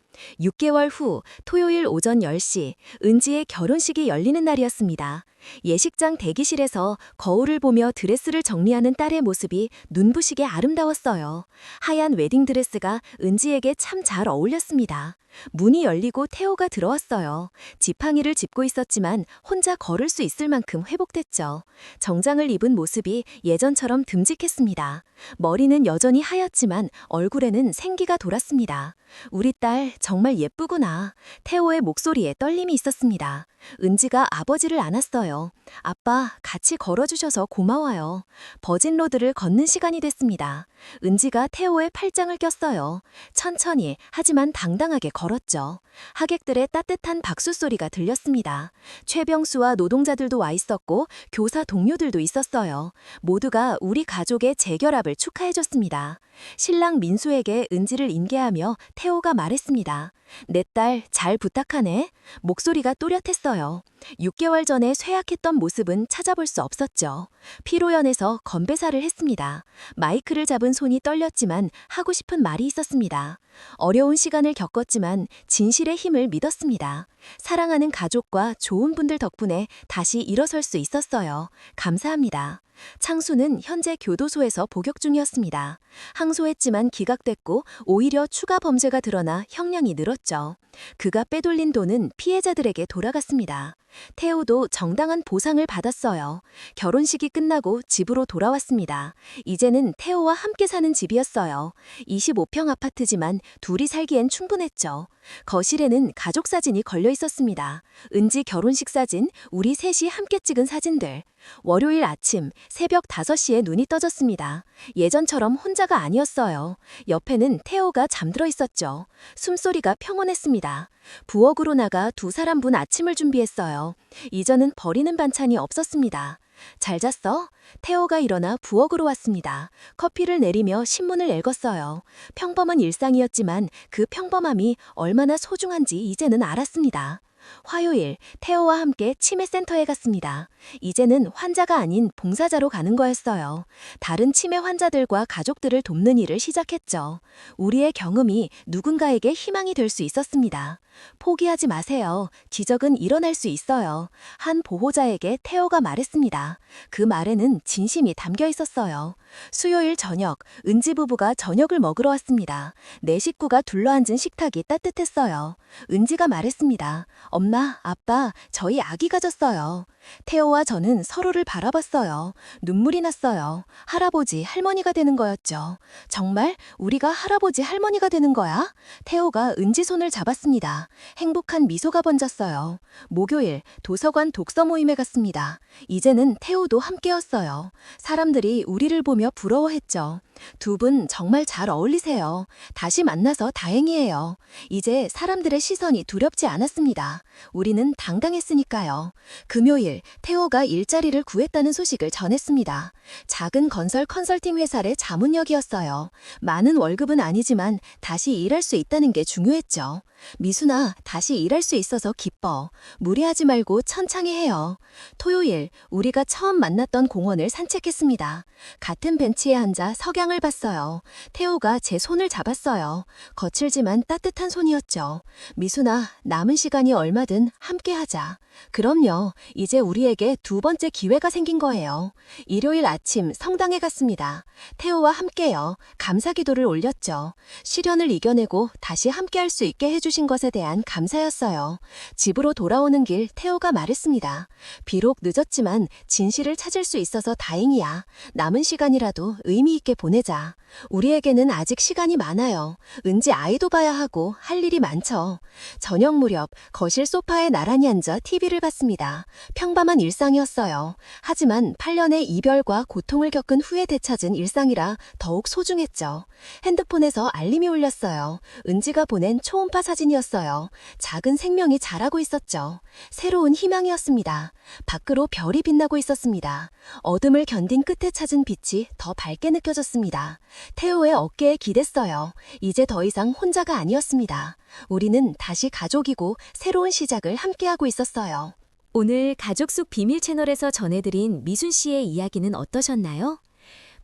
6개월 후 토요일 오전 10시 은지의 결혼식이 열리는 날이었습니다. 예식장 대기실에서 거울을 보며 드레스를 정리하는 딸의 모습이 눈부시게 아름다웠어요. 하얀 웨딩드레스가 은지에게 참 잘 어울렸습니다. 문이 열리고 태호가 들어왔어요. 지팡이를 짚고 있었지만 혼자 걸을 수 있을 만큼 회복됐죠. 정장을 입은 모습이 예전처럼 듬직했습니다. 머리는 여전히 하얗지만 얼굴에는 생기가 돌았습니다. 우리 딸 정말 예쁘구나. 태호의 목소리에 떨림이 있었습니다. 은지가 아버지를 안았어요. 왔어요. 아빠, 같이 걸어주셔서 고마워요. 버진로드를 걷는 시간이 됐습니다. 은지가 태호의 팔짱을 꼈어요. 천천히, 하지만 당당하게 걸었죠. 하객들의 따뜻한 박수 소리가 들렸습니다. 최병수와 노동자들도 와 있었고, 교사 동료들도 있었어요. 모두가 우리 가족의 재결합을 축하해줬습니다. 신랑 민수에게 은지를 인계하며 태호가 말했습니다. 내 딸 잘 부탁하네. 목소리가 또렷했어요. 6개월 전에 쇠약했던 모습은 찾아볼 수 없었죠. 피로연해서 건배사를 했습니다. 마이크를 잡은 손이 떨렸지만 하고 싶은 말이 있었습니다. 어려운 시간을 겪었지만 진실의 힘을 믿었습니다. 사랑하는 가족과 좋은 분들 덕분에 다시 일어설 수 있었어요. 감사합니다. 창수는 현재 교도소에서 복역 중이었습니다. 항소했지만 기각됐고 오히려 추가 범죄가 드러나 형량이 늘었죠. 그가 빼돌린 돈은 피해자들에게 돌아갔습니다. 태호도 정당한 보상을 받았어요. 결혼식이 끝나고 집으로 돌아왔습니다. 이제는 태호와 함께 사는 집이었어요. 25평 아파트지만 둘이 살기엔 충분했죠. 거실에는 가족 사진이 걸려 있었습니다. 은지 결혼식 사진, 우리 셋이 함께 찍은 사진들. 월요일 아침 새벽 5시에 눈이 떠졌습니다. 예전처럼 혼자가 아니었어요. 옆에는 태호가 잠들어 있었죠. 숨소리가 평온했습니다. 부엌으로 나가 두 사람분 아침을 준비했어요. 이전은 버리는 반찬이 없었습니다. 잘 잤어? 태호가 일어나 부엌으로 왔습니다. 커피를 내리며 신문을 읽었어요. 평범한 일상이었지만 그 평범함이 얼마나 소중한지 이제는 알았습니다. 화요일, 태호와 함께 치매센터에 갔습니다. 이제는 환자가 아닌 봉사자로 가는 거였어요. 다른 치매 환자들과 가족들을 돕는 일을 시작했죠. 우리의 경험이 누군가에게 희망이 될 수 있었습니다. 포기하지 마세요. 기적은 일어날 수 있어요. 한 보호자에게 태호가 말했습니다. 그 말에는 진심이 담겨 있었어요. 수요일 저녁, 은지 부부가 저녁을 먹으러 왔습니다. 네 식구가 둘러앉은 식탁이 따뜻했어요. 은지가 말했습니다. 엄마, 아빠, 저희 아기 가졌어요. 태호와 저는 서로를 바라봤어요. 눈물이 났어요. 할아버지, 할머니가 되는 거였죠. 정말 우리가 할아버지, 할머니가 되는 거야? 태호가 은지 손을 잡았습니다. 행복한 미소가 번졌어요. 목요일, 도서관 독서 모임에 갔습니다. 이제는 태호도 함께였어요. 사람들이 우리를 보며 부러워했죠. 두 분 정말 잘 어울리세요. 다시 만나서 다행이에요. 이제 사람들의 시선이 두렵지 않았습니다. 우리는 당당했으니까요. 금요일, 태호가 일자리를 구했다는 소식을 전했습니다. 작은 건설 컨설팅 회사의 자문역이었어요. 많은 월급은 아니지만 다시 일할 수 있다는 게 중요했죠. 미순아, 다시 일할 수 있어서 기뻐. 무리하지 말고 천천히 해요. 토요일, 우리가 처음 만났던 공원을 산책했습니다. 같은 벤치에 앉아 석양을 봤어요. 태호가 제 손을 잡았어요. 거칠지만 따뜻한 손이었죠. 미순아, 남은 시간이 얼마든 함께 하자. 그럼요. 이제 우리에게 두 번째 기회가 생긴 거예요. 일요일 아침 성당에 갔습니다. 태호와 함께요. 감사기도를 올렸죠. 시련을 이겨내고 다시 함께할 수 있게 해주신 것에 대한 감사였어요. 집으로 돌아오는 길 태호가 말했습니다. 비록 늦었지만 진실을 찾을 수 있어서 다행이야. 남은 시간이라도 의미 있게 보내자. 우리에게는 아직 시간이 많아요. 은지 아이도 봐야 하고 할 일이 많죠. 저녁 무렵 거실 소파에 나란히 앉아 TV를 봤습니다. 평범한 일상이었어요. 하지만 8년의 이별과 고통을 겪은 후에 되찾은 일상이라 더욱 소중했죠. 핸드폰에서 알림이 울렸어요. 은지가 보낸 초음파 사진이었어요. 작은 생명이 자라고 있었죠. 새로운 희망이었습니다. 밖으로 별이 빛나고 있었습니다. 어둠을 견딘 끝에 찾은 빛이 더 밝게 느껴졌습니다. 태호의 어깨에 기댔어요. 이제 더 이상 혼자가 아니었습니다. 우리는 다시 가족이고 새로운 시작을 함께하고 있었어요. 오늘 가족 속 비밀 채널에서 전해드린 미순 씨의 이야기는 어떠셨나요?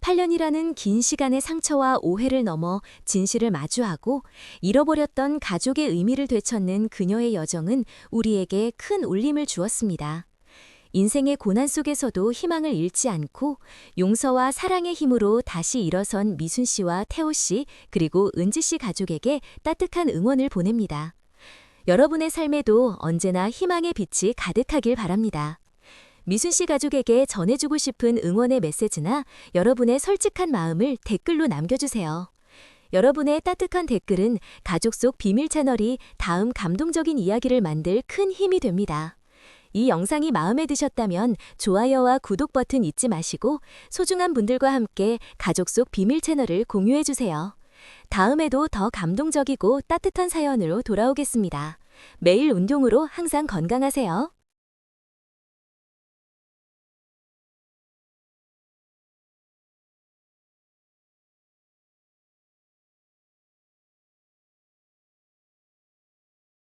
8년이라는 긴 시간의 상처와 오해를 넘어 진실을 마주하고 잃어버렸던 가족의 의미를 되찾는 그녀의 여정은 우리에게 큰 울림을 주었습니다. 인생의 고난 속에서도 희망을 잃지 않고 용서와 사랑의 힘으로 다시 일어선 미순 씨와 태호 씨 그리고 은지 씨 가족에게 따뜻한 응원을 보냅니다. 여러분의 삶에도 언제나 희망의 빛이 가득하길 바랍니다. 미순 씨 가족에게 전해주고 싶은 응원의 메시지나 여러분의 솔직한 마음을 댓글로 남겨주세요. 여러분의 따뜻한 댓글은 가족 속 비밀 채널이 다음 감동적인 이야기를 만들 큰 힘이 됩니다. 이 영상이 마음에 드셨다면 좋아요와 구독 버튼 잊지 마시고 소중한 분들과 함께 가족 속 비밀 채널을 공유해주세요. 다음에도 더 감동적이고 따뜻한 사연으로 돌아오겠습니다. 매일 운동으로 항상 건강하세요.